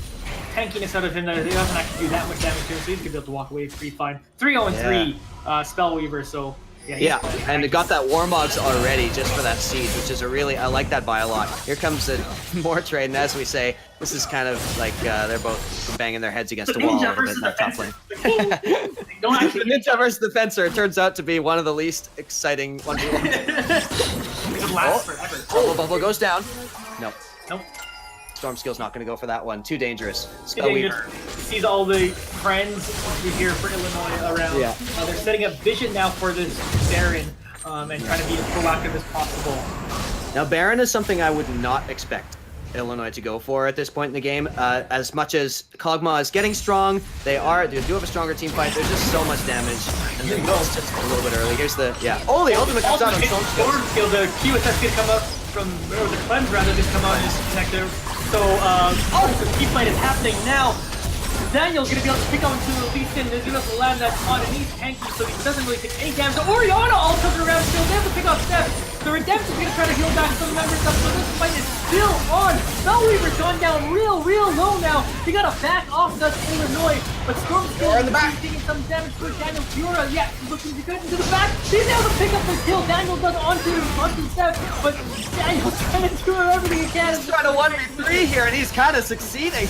Speaker 1: tankiness out of him that he doesn't actually do that much damage to him, so he's gonna be able to walk away pretty fine. 3-0-3 Spellweaver, so yeah,
Speaker 2: and it got that Warmogs already just for that siege, which is a really, I like that buy a lot. Here comes the more trade, and as we say, this is kind of like they're both banging their heads against the wall a little bit in that top lane. The Ninja versus the Fencer turns out to be one of the least exciting 1v1s.
Speaker 1: It lasts forever.
Speaker 2: Oh, Bubble goes down. Nope.
Speaker 1: Nope.
Speaker 2: Stormskill's not going to go for that one. Too dangerous.
Speaker 1: Spellweaver sees all the friends here for Illinois around.
Speaker 2: Yeah.
Speaker 1: They're setting up vision now for this Baron and trying to be as proactive as possible.
Speaker 2: Now, Baron is something I would not expect Illinois to go for at this point in the game. As much as Kog'Maw is getting strong, they do have a stronger team fight. There's just so much damage. And then it's just a little bit early. Here's the, oh, the ultimate comes out on Stormskill.
Speaker 1: The QSS gonna come up from, or the cleanse rather, gonna come out and just protect her. So, the key fight is happening now. Daniel's gonna be able to pick on to Lee Sin. There's gonna be able to land that on, and he's tanky, so he doesn't really take any damage. So Orianna all comes around still. They have to pick off Steph. The Redemption's gonna try to heal back some members up, so this fight is still on. Spellweaver's gone down real low now. He got to back off the Illinois, but Stormskill
Speaker 2: in the back.
Speaker 1: taking some damage for Daniel. Fiora, looking to get into the back. He's able to pick up the kill. Daniel does onto Steph, but Daniel's trying to do everything he can.
Speaker 2: He's trying to 1v3 here, and he's kind of succeeding.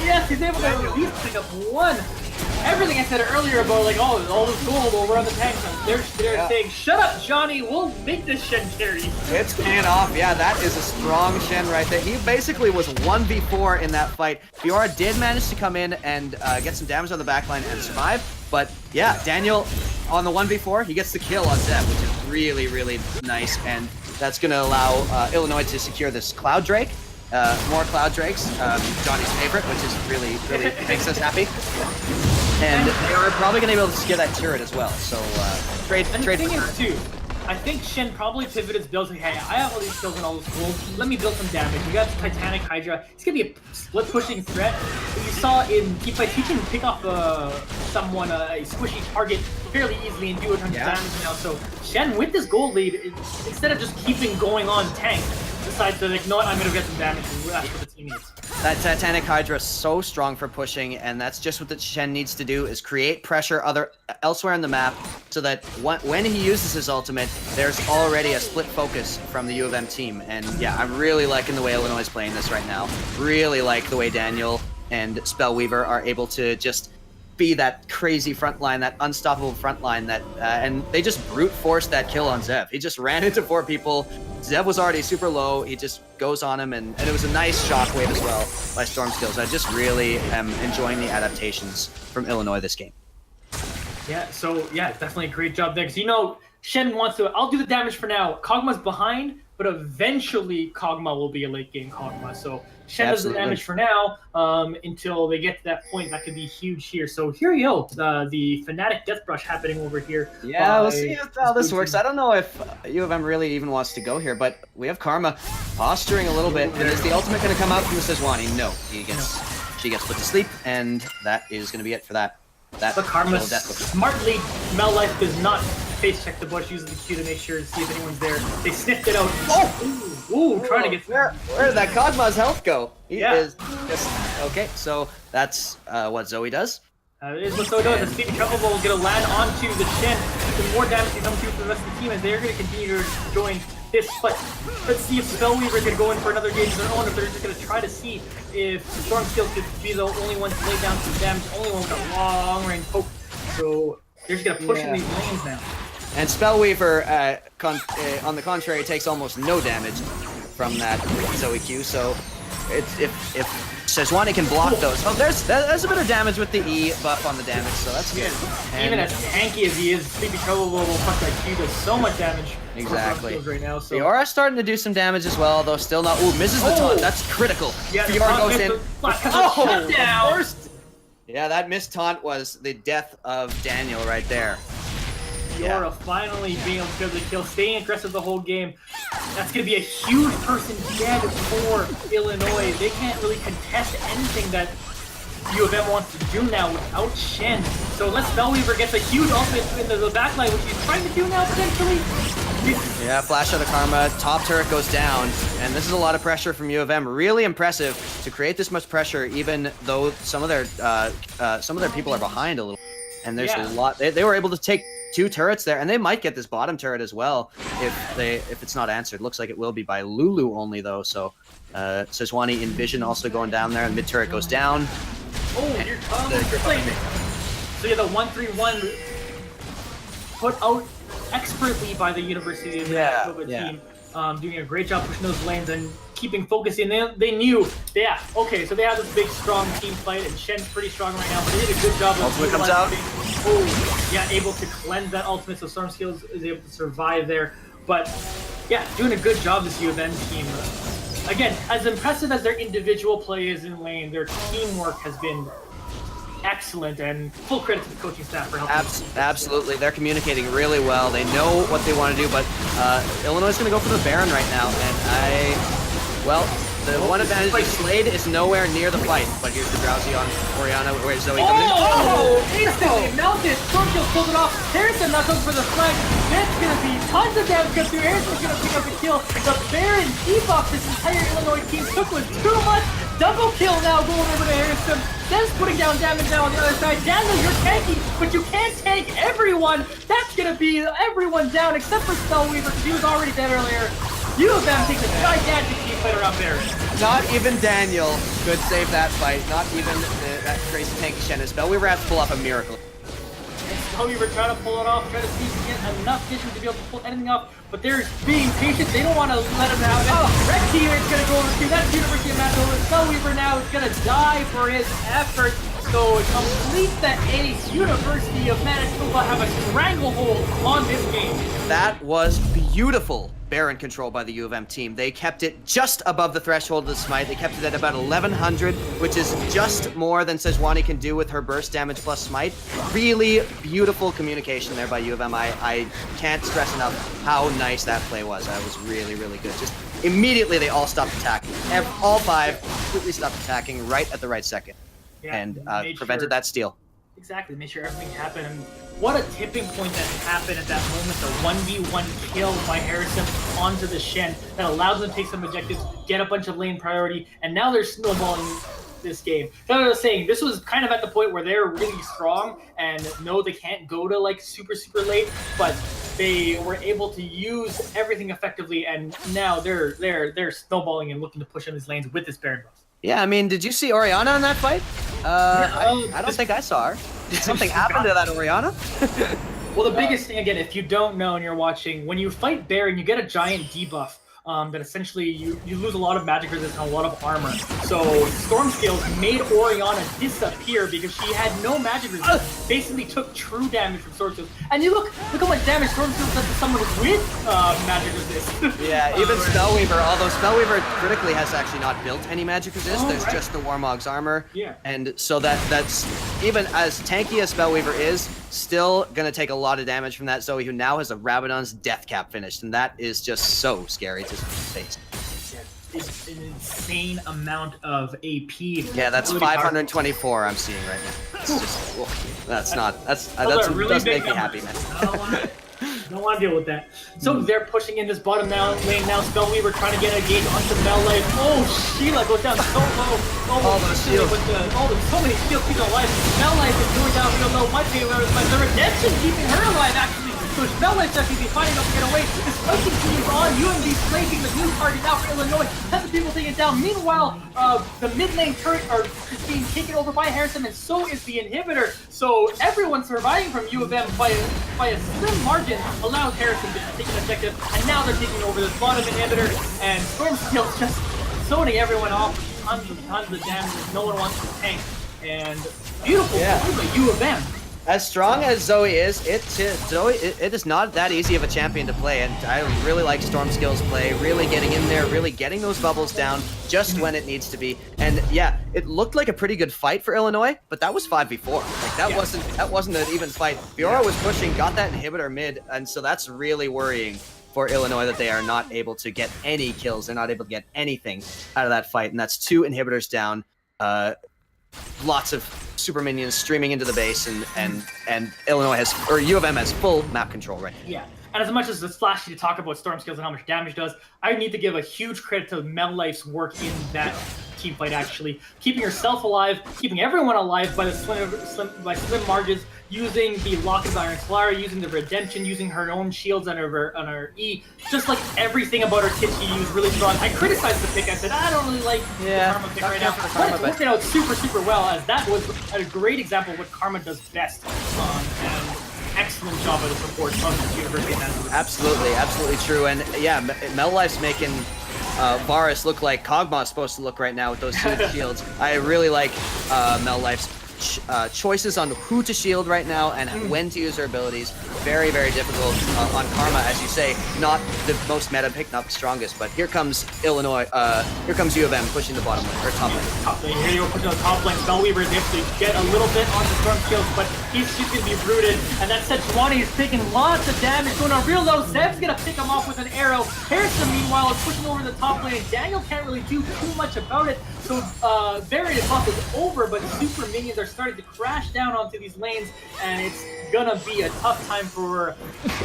Speaker 1: Yes, he's able to at least pick up one. Everything I said earlier about like, all this gold over on the tank, they're saying, shut up, Johnny, we'll make this Shen carry.
Speaker 2: It's paying off. Yeah, that is a strong Shen right there. He basically was 1v4 in that fight. Fiora did manage to come in and get some damage on the backline and survive. But yeah, Daniel on the 1v4, he gets the kill on Zeb, which is really nice. And that's going to allow Illinois to secure this Cloud Drake. More Cloud Drakes, Johnny's favorite, which is really makes us happy. And they are probably going to be able to secure that turret as well. So trade.
Speaker 1: The thing is too, I think Shen probably pivoted his build to, hey, I have all these kills and all this gold. Let me build some damage. You got Titanic Hydra. It's gonna be a split pushing threat. You saw in Keep Fight, he can pick off someone, a squishy target fairly easily and do a ton of damage now. So Shen with this gold lead, instead of just keeping going on tank, decides to like, you know what, I'm gonna get some damage and that's what the team needs.
Speaker 2: That Titanic Hydra is so strong for pushing, and that's just what the Shen needs to do, is create pressure elsewhere on the map, so that when he uses his ultimate, there's already a split focus from the U of M team. And yeah, I'm really liking the way Illinois is playing this right now. Really like the way Daniel and Spellweaver are able to just be that crazy front line, that unstoppable front line, that and they just brute forced that kill on Zev. He just ran into 4 people. Zev was already super low. He just goes on him, and it was a nice shockwave as well by Stormskills. I just really am enjoying the adaptations from Illinois this game.
Speaker 1: Yeah, so yeah, definitely a great job there. Because you know, Shen wants to, I'll do the damage for now. Kog'Maw's behind, but eventually Kog'Maw will be a late game Kog'Maw. So Shen does the damage for now until they get to that point. That could be huge here. So here you go, the Fnatic Death Brush happening over here.
Speaker 2: Yeah, we'll see how this works. I don't know if U of M really even wants to go here, but we have Karma posturing a little bit. And is the ultimate going to come out from the Sejuani? No, she gets put to sleep, and that is going to be it for that.
Speaker 1: But Karma smartly, Mel Life does not face check the bush, using the Q to make sure to see if anyone's there. They sniffed it out. Ooh, trying to get
Speaker 2: where did that Kog'Maw's health go? He is just okay. So that's what Zoe does.
Speaker 1: It is what Zoe does. The Speedy Trouble Ball is going to land onto the Shen. The more damage they come through for the rest of the team, and they're going to continue to join this. But let's see if Spellweaver can go in for another game of their own, if they're just going to try to see if Stormskill could be the only one to lay down some damage, only one with a long range poke. So they're just going to push in these lanes now.
Speaker 2: And Spellweaver, on the contrary, takes almost no damage from that Zoe Q. So if Sejuani can block those. Oh, there's a bit of damage with the E buff on the damage, so that's good. And
Speaker 1: even as tanky as he is, Sleepy Trouble will fuck that Q does so much damage.
Speaker 2: Exactly.
Speaker 1: Right now, so.
Speaker 2: Fiora's starting to do some damage as well, though still not. Ooh, misses the taunt. That's critical.
Speaker 1: Yeah,
Speaker 2: Fiora goes in.
Speaker 1: Oh,
Speaker 2: first. Yeah, that missed taunt was the death of Daniel right there.
Speaker 1: Fiora finally being able to get the kill, staying aggressive the whole game. That's going to be a huge person dead for Illinois. They can't really contest anything that U of M wants to do now without Shen. So unless Spellweaver gets a huge ultimate in the backline, which he's trying to do now potentially.
Speaker 2: Yeah, flash out of Karma, top turret goes down, and this is a lot of pressure from U of M. Really impressive to create this much pressure, even though some of their people are behind a little. And there's a lot. They were able to take 2 turrets there, and they might get this bottom turret as well if it's not answered. Looks like it will be by Lulu only though. So Sejuani in vision also going down there, and mid turret goes down.
Speaker 1: Oh, here comes the playmaker. So yeah, the 1-3-1 put out expertly by the University of Manitoba team, doing a great job pushing those lanes and keeping focus in. They knew, okay, so they have this big, strong team fight, and Shen's pretty strong right now, but they did a good job of
Speaker 2: ultimate comes out.
Speaker 1: Able to cleanse that ultimate, so Storm Skills is able to survive there. But yeah, doing a good job, this U of M team. Again, as impressive as their individual play is in lane, their teamwork has been excellent, and full credit to the coaching staff for helping.
Speaker 2: Absolutely, they're communicating really well. They know what they want to do, but Illinois is going to go for the Baron right now, and the one advantage is Slade is nowhere near the fight, but here's the Drowsy on Orianna, where Zoe coming in.
Speaker 1: Instantly melted! Stormkill pulled it off. Harrison not going for the flank. That's going to be tons of damage come through. Harrison's going to pick up a kill. The Baron debuff this entire Illinois team took was too much. Double kill now going over to Harrison. Den's putting down damage now on the other side. Daniel, you're tanky, but you can't tank everyone. That's going to be everyone down except for Spellweaver, because he was already dead earlier. U of M takes a gigantic team fight around Baron.
Speaker 2: Not even Daniel could save that fight. Not even that crazy tanky Shen. Spellweaver has to pull off a miracle.
Speaker 1: And Spellweaver trying to pull it off, trying to see if he can get enough vision to be able to pull anything off, but they're being patient. They don't want to let him have it. Red Team is going to go over to that's University of Manitoba. Spellweaver now is going to die for his effort. So complete the ace. University of Manitoba have a stranglehold on this game.
Speaker 2: That was beautiful Baron control by the U of M team. They kept it just above the threshold of the smite. They kept it at about 1100, which is just more than Sejuani can do with her burst damage plus smite. Really beautiful communication there by U of M. I can't stress enough how nice that play was. That was really, really good. Just immediately they all stopped attacking. All 5 completely stopped attacking right at the right second. And prevented that steal.
Speaker 1: Exactly, make sure everything happened. And what a tipping point that happened at that moment. The 1v1 kill by Harrison onto the Shen that allows them to take some objectives, get a bunch of lane priority, and now they're snowballing this game. That's what I was saying. This was kind of at the point where they're really strong and know they can't go to like super late, but they were able to use everything effectively, and now they're snowballing and looking to push on these lanes with this Baron buff.
Speaker 2: Yeah, I mean, did you see Orianna in that fight? I don't think I saw her. Did something happen to that Orianna?
Speaker 1: Well, the biggest thing, again, if you don't know and you're watching, when you fight Baron, you get a giant debuff. That essentially you lose a lot of magic resistance and a lot of armor. So Storm Scales made Orianna disappear because she had no magic resistance. Basically took true damage from Storm Scales. And you look how much damage Storm Scales does to someone with magic resist.
Speaker 2: Yeah, even Spellweaver, although Spellweaver critically has actually not built any magic resist. There's just the Warmog's armor.
Speaker 1: Yeah.
Speaker 2: And so that's even as tanky as Spellweaver is, still gonna take a lot of damage from that Zoe, who now has a Rabadon's death cap finished, and that is just so scary to face.
Speaker 1: It's an insane amount of AP.
Speaker 2: Yeah, that's 524 I'm seeing right now. It's just, that's
Speaker 1: really
Speaker 2: does
Speaker 1: big
Speaker 2: make me happy, man.
Speaker 1: Don't want to deal with that. So they're pushing in this bottom lane now. Spellweaver trying to get a gauge onto Mellife. Oh, Sheila goes down so low.
Speaker 2: All those shields.
Speaker 1: So many shields keeping alive. Mellife is going down real low. My favorite is the redemption keeping her alive, actually. So Mellife actually finding out to get away. This fight continues on. UMD placing the new target out for Illinois. Has the people taking it down. Meanwhile, the mid lane turret is being taken over by Harrison, and so is the inhibitor. So everyone surviving from U of M by a slim margin allows Harrison to take an objective, and now they're taking over this bottom inhibitor, and Storm Skills just zoning everyone off. tons of damage. No one wants to tank. And beautiful play by U of M.
Speaker 2: As strong as Zoe is, it is not that easy of a champion to play, and I really like Stormskill's play, really getting in there, really getting those bubbles down just when it needs to be. And yeah, it looked like a pretty good fight for Illinois, but that was 5v4. Like that wasn't an even fight. Fiora was pushing, got that inhibitor mid, and so that's really worrying for Illinois that they are not able to get any kills. They're not able to get anything out of that fight, and that's 2 inhibitors down. Lots of super minions streaming into the base, and Illinois has, or U of M has full map control right now.
Speaker 1: Yeah, and as much as it's flashy to talk about Stormskills and how much damage it does, I need to give a huge credit to MelLife's work in that team fight, actually. Keeping herself alive, keeping everyone alive by the slim margins, using the Lock of Iron Flyer, using the Redemption, using her own shields on her E. Just like everything about her kit she used really strong. I criticized the pick. I said, I don't really like the Karma pick right now. But it's working out super, super well, as that was a great example of what Karma does best. And excellent job of the support from the University of Manitoba.
Speaker 2: Absolutely true. And yeah, MelLife's making Varus look like Kog'Maw's supposed to look right now with those huge shields. I really like MelLife's choices on who to shield right now and when to use her abilities. Very, very difficult on Karma, as you say. Not the most meta pick, not the strongest, but here comes Illinois. Here comes U of M pushing the bottom lane, or top lane.
Speaker 1: Top lane. Here you go, pushing on the top lane. Spellweaver is able to get a little bit on the Stormskills, but he's just going to be rooted. And that Sejuani is taking lots of damage, going on real low. Zeb's going to pick him off with an arrow. Harrison, meanwhile, is pushing over the top lane. Daniel can't really do too much about it. So Varied buff is over, but super minions are starting to crash down onto these lanes, and it's gonna be a tough time for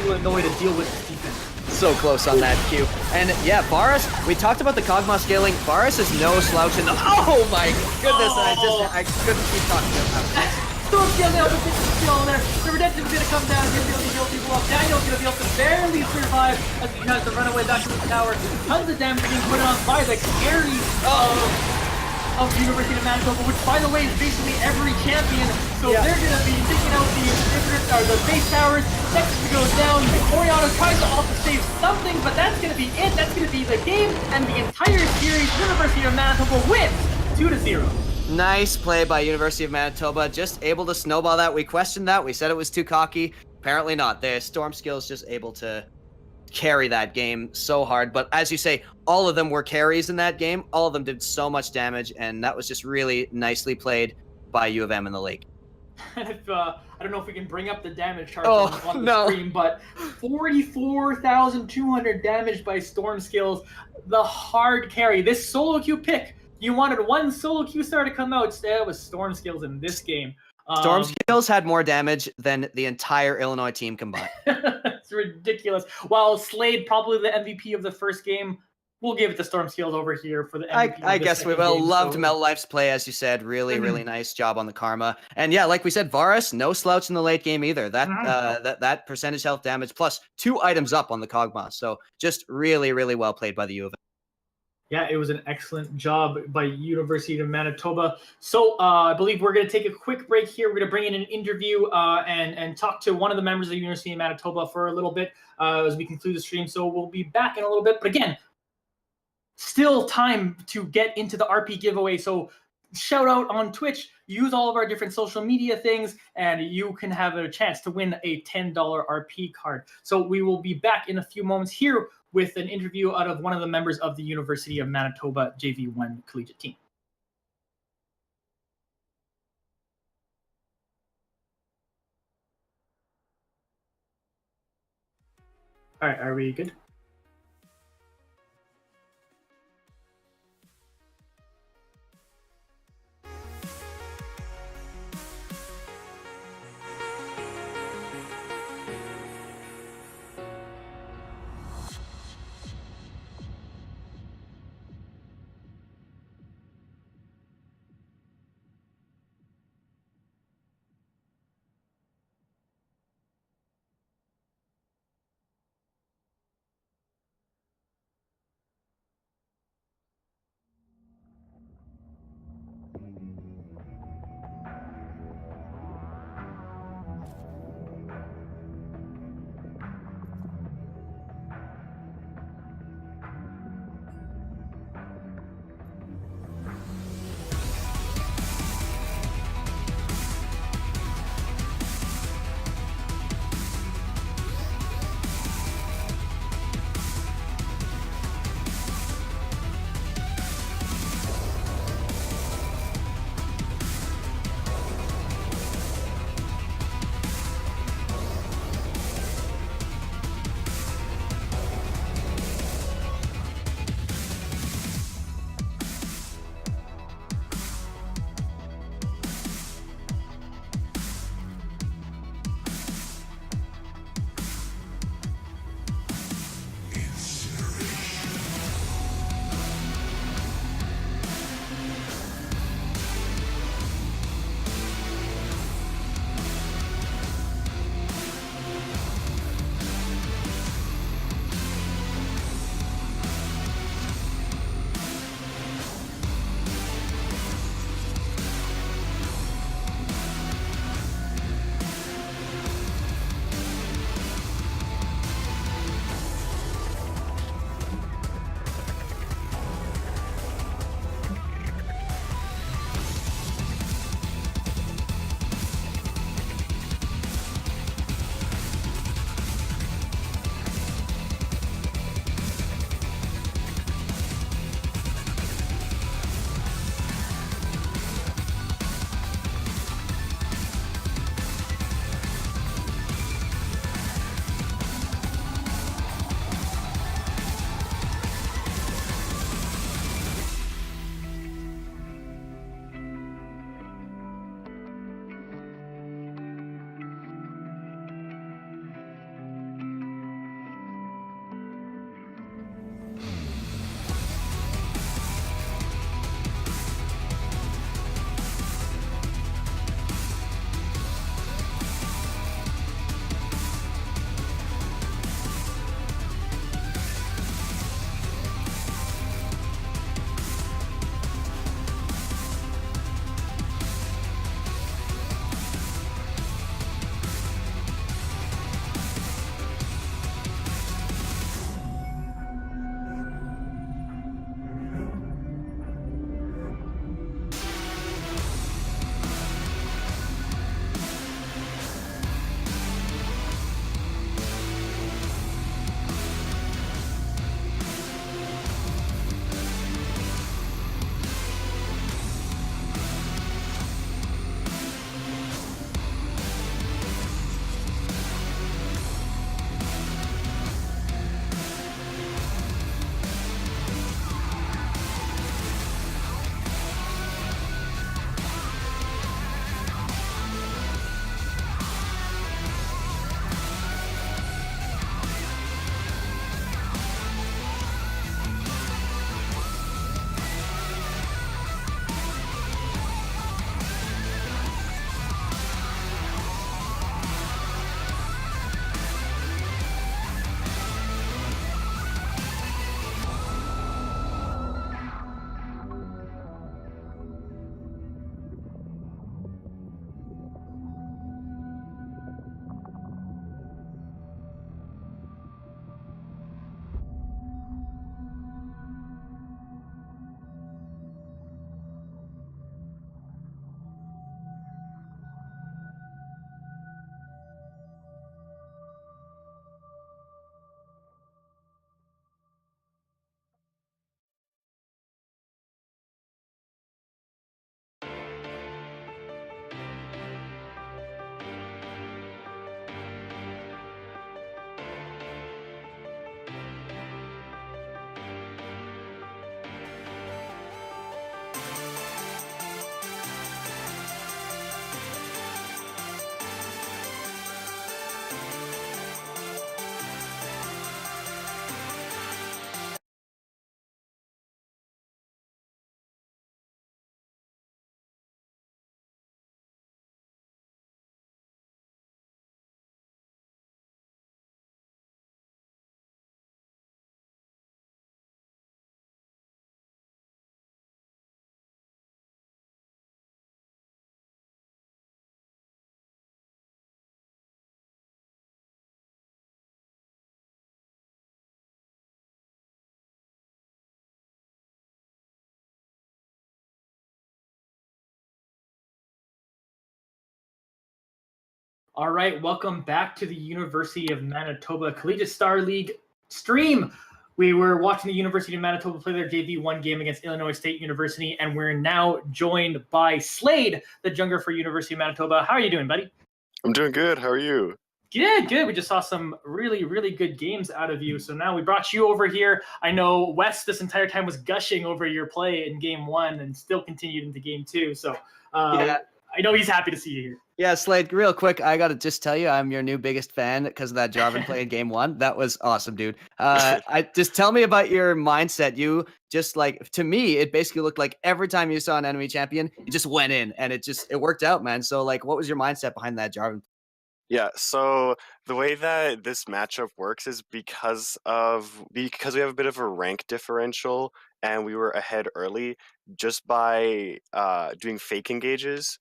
Speaker 1: Illinois to deal with this defense.
Speaker 2: So close on that Q. And yeah, Varus, we talked about the Kog'Maw scaling. Varus is no slouch in the... Oh my goodness, I couldn't keep talking about it.
Speaker 1: Stormskill now, the skill there. The Redemption's gonna come down, he's gonna be able to heal people up. Daniel's gonna be able to barely survive as he tries to run away back to the tower. Tons of damage being put on by the carry of the University of Manitoba, which, by the way, is basically every champion. So they're going to be taking out the inhibitors, or the base towers. Next goes down. Oriana tries to also save something, but that's going to be it. That's going to be the game, and the entire series, University of Manitoba wins 2-0.
Speaker 2: Nice play by University of Manitoba. Just able to snowball that. We questioned that. We said it was too cocky. Apparently not. The Stormskill's just able to carry that game so hard, but as you say, all of them were carries in that game. All of them did so much damage, and that was just really nicely played by U of M in the lake.
Speaker 1: And if I don't know if we can bring up the damage chart on the screen, but 44,200 damage by Stormskills, the hard carry. This solo queue pick, you wanted one solo queue star to come out. Instead, it was Stormskills in this game.
Speaker 2: Stormskills had more damage than the entire Illinois team combined.
Speaker 1: It's ridiculous. While Slade, probably the MVP of the first game, we'll give it to Stormskills over here for the MVP.
Speaker 2: I guess we will. Loved MelLife's play, as you said. Really, really nice job on the Karma. And yeah, like we said, Varus, no slouch in the late game either. That percentage health damage plus 2 items up on the Kog'Maw. So just really, really well played by the U of M.
Speaker 1: Yeah, it was an excellent job by University of Manitoba. So I believe we're going to take a quick break here. We're going to bring in an interview and talk to one of the members of the University of Manitoba for a little bit as we conclude the stream. So we'll be back in a little bit. But again, still time to get into the RP giveaway. So shout out on Twitch, use all of our different social media things, and you can have a chance to win a $10 RP card. So we will be back in a few moments here with an interview out of one of the members of the University of Manitoba JV1 collegiate team. All right, are we good? All right, welcome back to the University of Manitoba Collegiate Star League stream. We were watching the University of Manitoba play their JV1 game against Illinois State University, and we're now joined by Slade, the jungler for University of Manitoba. How are you doing, buddy?
Speaker 3: I'm doing good. How are you?
Speaker 1: Good. We just saw some really, really good games out of you. So now we brought you over here. I know Wes this entire time was gushing over your play in game 1 and still continued into game 2. So
Speaker 2: Yeah.
Speaker 1: I know he's happy to see you here.
Speaker 2: Yeah, Slade, real quick, I got to just tell you, I'm your new biggest fan because of that Jarvan play in game 1. That was awesome, dude. I just tell me about your mindset. You just like, to me, it basically looked like every time you saw an enemy champion, you just went in and it worked out, man. So like, what was your mindset behind that Jarvan?
Speaker 3: Yeah, so the way that this matchup works is because we have a bit of a rank differential and we were ahead early, just by doing fake engages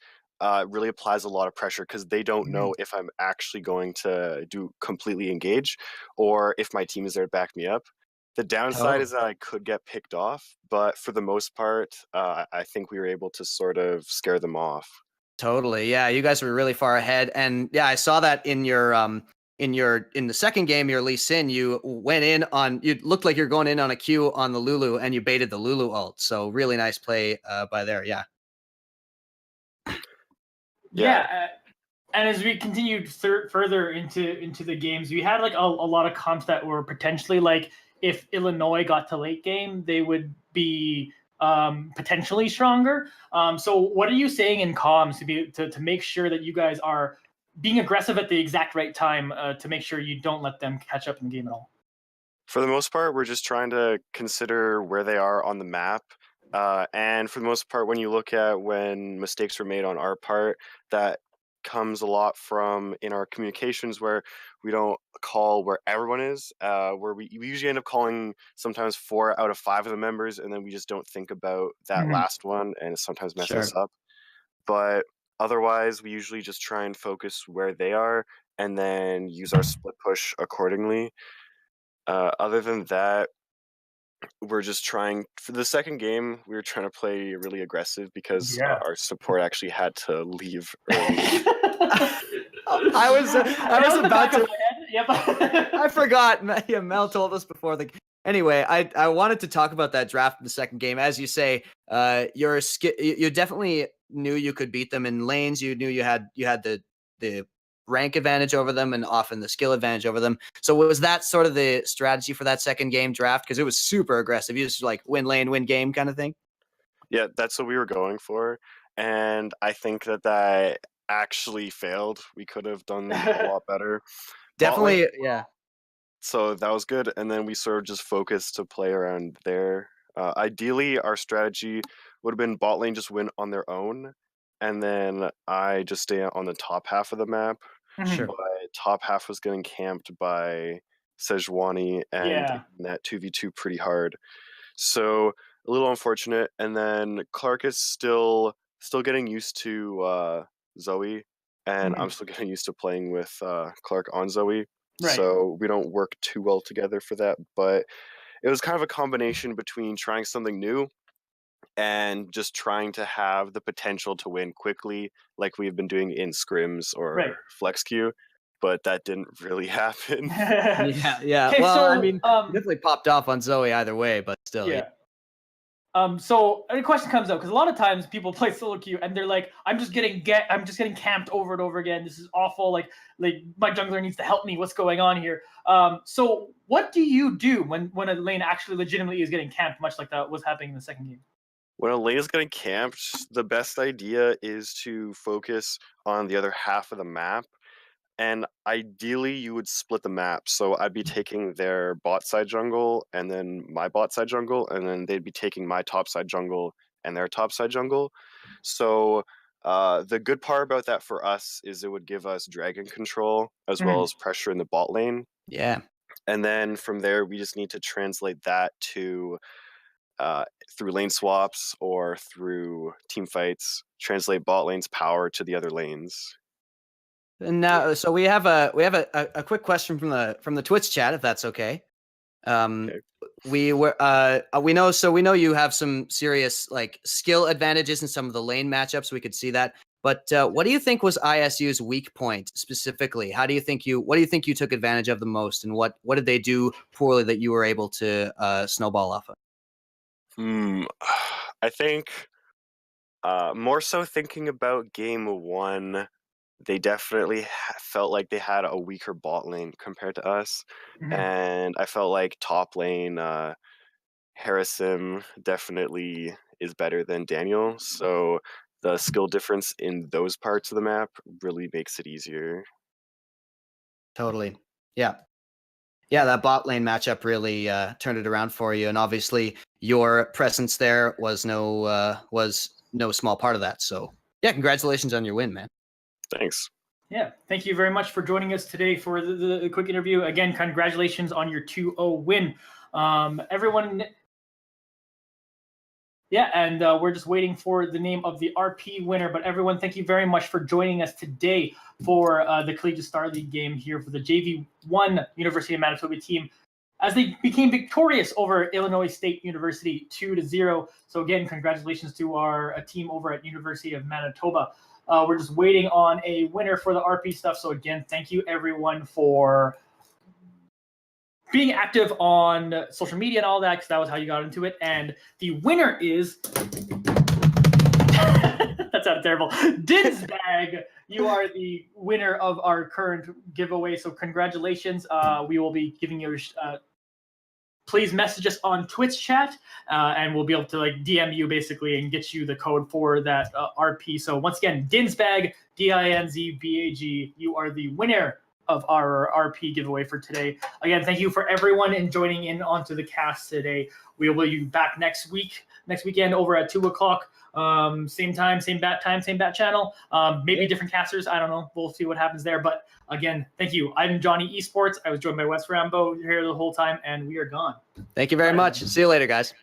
Speaker 3: really applies a lot of pressure because they don't know if I'm actually going to do completely engage or if my team is there to back me up. The downside is that I could get picked off, but for the most part, I think we were able to sort of scare them off.
Speaker 2: Totally. Yeah, you guys were really far ahead. And yeah, I saw that in your in the second game, your Lee Sin, you went in on, you looked like you're going in on a Q on the Lulu and you baited the Lulu ult. So really nice play by there. Yeah.
Speaker 1: Yeah. And as we continued further into the games, we had like a lot of comps that were potentially like, if Illinois got to late game, they would be potentially stronger. So what are you saying in comms to make sure that you guys are being aggressive at the exact right time to make sure you don't let them catch up in the game at all?
Speaker 3: For the most part, we're just trying to consider where they are on the map. And for the most part, when you look at when mistakes were made on our part, that comes a lot from in our communications where we don't call where everyone is, where we usually end up calling sometimes 4 out of 5 of the members, and then we just don't think about that last one, and it sometimes messes us up. But otherwise, we usually just try and focus where they are and then use our split push accordingly. Other than that, we're just trying for the second game. We were trying to play really aggressive because our support actually had to leave early.
Speaker 2: I was about to.
Speaker 1: Yep.
Speaker 2: I forgot. Yeah, Mel told us before. Like, anyway, I wanted to talk about that draft in the second game. As you say, you definitely knew you could beat them in lanes. You knew you had the rank advantage over them and often the skill advantage over them. So was that sort of the strategy for that second game draft? Because it was super aggressive. You just like win lane, win game kind of thing.
Speaker 3: Yeah, that's what we were going for, and I think that actually failed. We could have done a lot better.
Speaker 2: Definitely, yeah.
Speaker 3: So that was good, and then we sort of just focused to play around there. Ideally, our strategy would have been bot lane just win on their own, and then I just stay on the top half of the map.
Speaker 2: Sure.
Speaker 3: But top half was getting camped by Sejuani and that 2v2 pretty hard. So a little unfortunate. And then Clark is still getting used to Zoe, and I'm still getting used to playing with Clark on Zoe.
Speaker 1: Right.
Speaker 3: So we don't work too well together for that. But it was kind of a combination between trying something new and just trying to have the potential to win quickly, like we've been doing in scrims or flex queue. But that didn't really happen.
Speaker 2: Yeah.
Speaker 1: Okay,
Speaker 2: well,
Speaker 1: so,
Speaker 2: I mean, definitely popped off on Zoe either way, but still.
Speaker 1: Yeah. So a question comes up because a lot of times people play solo queue and they're like, I'm just getting camped over and over again. This is awful. Like my jungler needs to help me. What's going on here? So what do you do when a lane actually legitimately is getting camped, much like that was happening in the second game?
Speaker 3: When a lane is getting camped, the best idea is to focus on the other half of the map. And ideally, you would split the map. So I'd be taking their bot side jungle and then my bot side jungle, and then they'd be taking my top side jungle and their top side jungle. So the good part about that for us is it would give us dragon control as well as pressure in the bot lane.
Speaker 2: Yeah.
Speaker 3: And then from there, we just need to translate that to through lane swaps or through team fights, translate bot lane's power to the other lanes.
Speaker 2: And now, so we have a quick question from the Twitch chat, if that's okay.
Speaker 3: Okay.
Speaker 2: We know you have some serious like skill advantages in some of the lane matchups. We could see that. But what do you think was ISU's weak point specifically? What do you think you took advantage of the most, and what did they do poorly that you were able to snowball off of?
Speaker 3: I think more so thinking about game one, they definitely felt like they had a weaker bot lane compared to us, and I felt like top lane Harrison definitely is better than Daniel. So the skill difference in those parts of the map really makes it easier.
Speaker 2: Totally. Yeah. Yeah, that bot lane matchup really turned it around for you, and obviously your presence there was no small part of that. So yeah, congratulations on your win, man.
Speaker 3: Thanks.
Speaker 1: Yeah, thank you very much for joining us today for the quick interview. Again, congratulations on your 2-0 win. Everyone, yeah, and we're just waiting for the name of the RP winner. But everyone, thank you very much for joining us today for the Collegiate Star League game here for the JV1 University of Manitoba team, as they became victorious over Illinois State University 2-0. So again, congratulations to our team over at University of Manitoba. We're just waiting on a winner for the RP stuff. So again, thank you everyone for being active on social media and all that, because that was how you got into it. And the winner is that sounded terrible. Dinsbag, you are the winner of our current giveaway. So congratulations. We will be giving you please message us on Twitch chat, and we'll be able to like DM you basically and get you the code for that RP. So once again, Dinsbag, Dinzbag, you are the winner of our RP giveaway for today. Again, thank you for everyone and joining in onto the cast today. We will be back next weekend over at 2:00. Same time, same bat channel. Maybe different casters. I don't know. We'll see what happens there. But again, thank you. I'm Johnny Esports. I was joined by Wes Rambo here the whole time, and we are gone.
Speaker 2: Thank you very much. See you later, guys.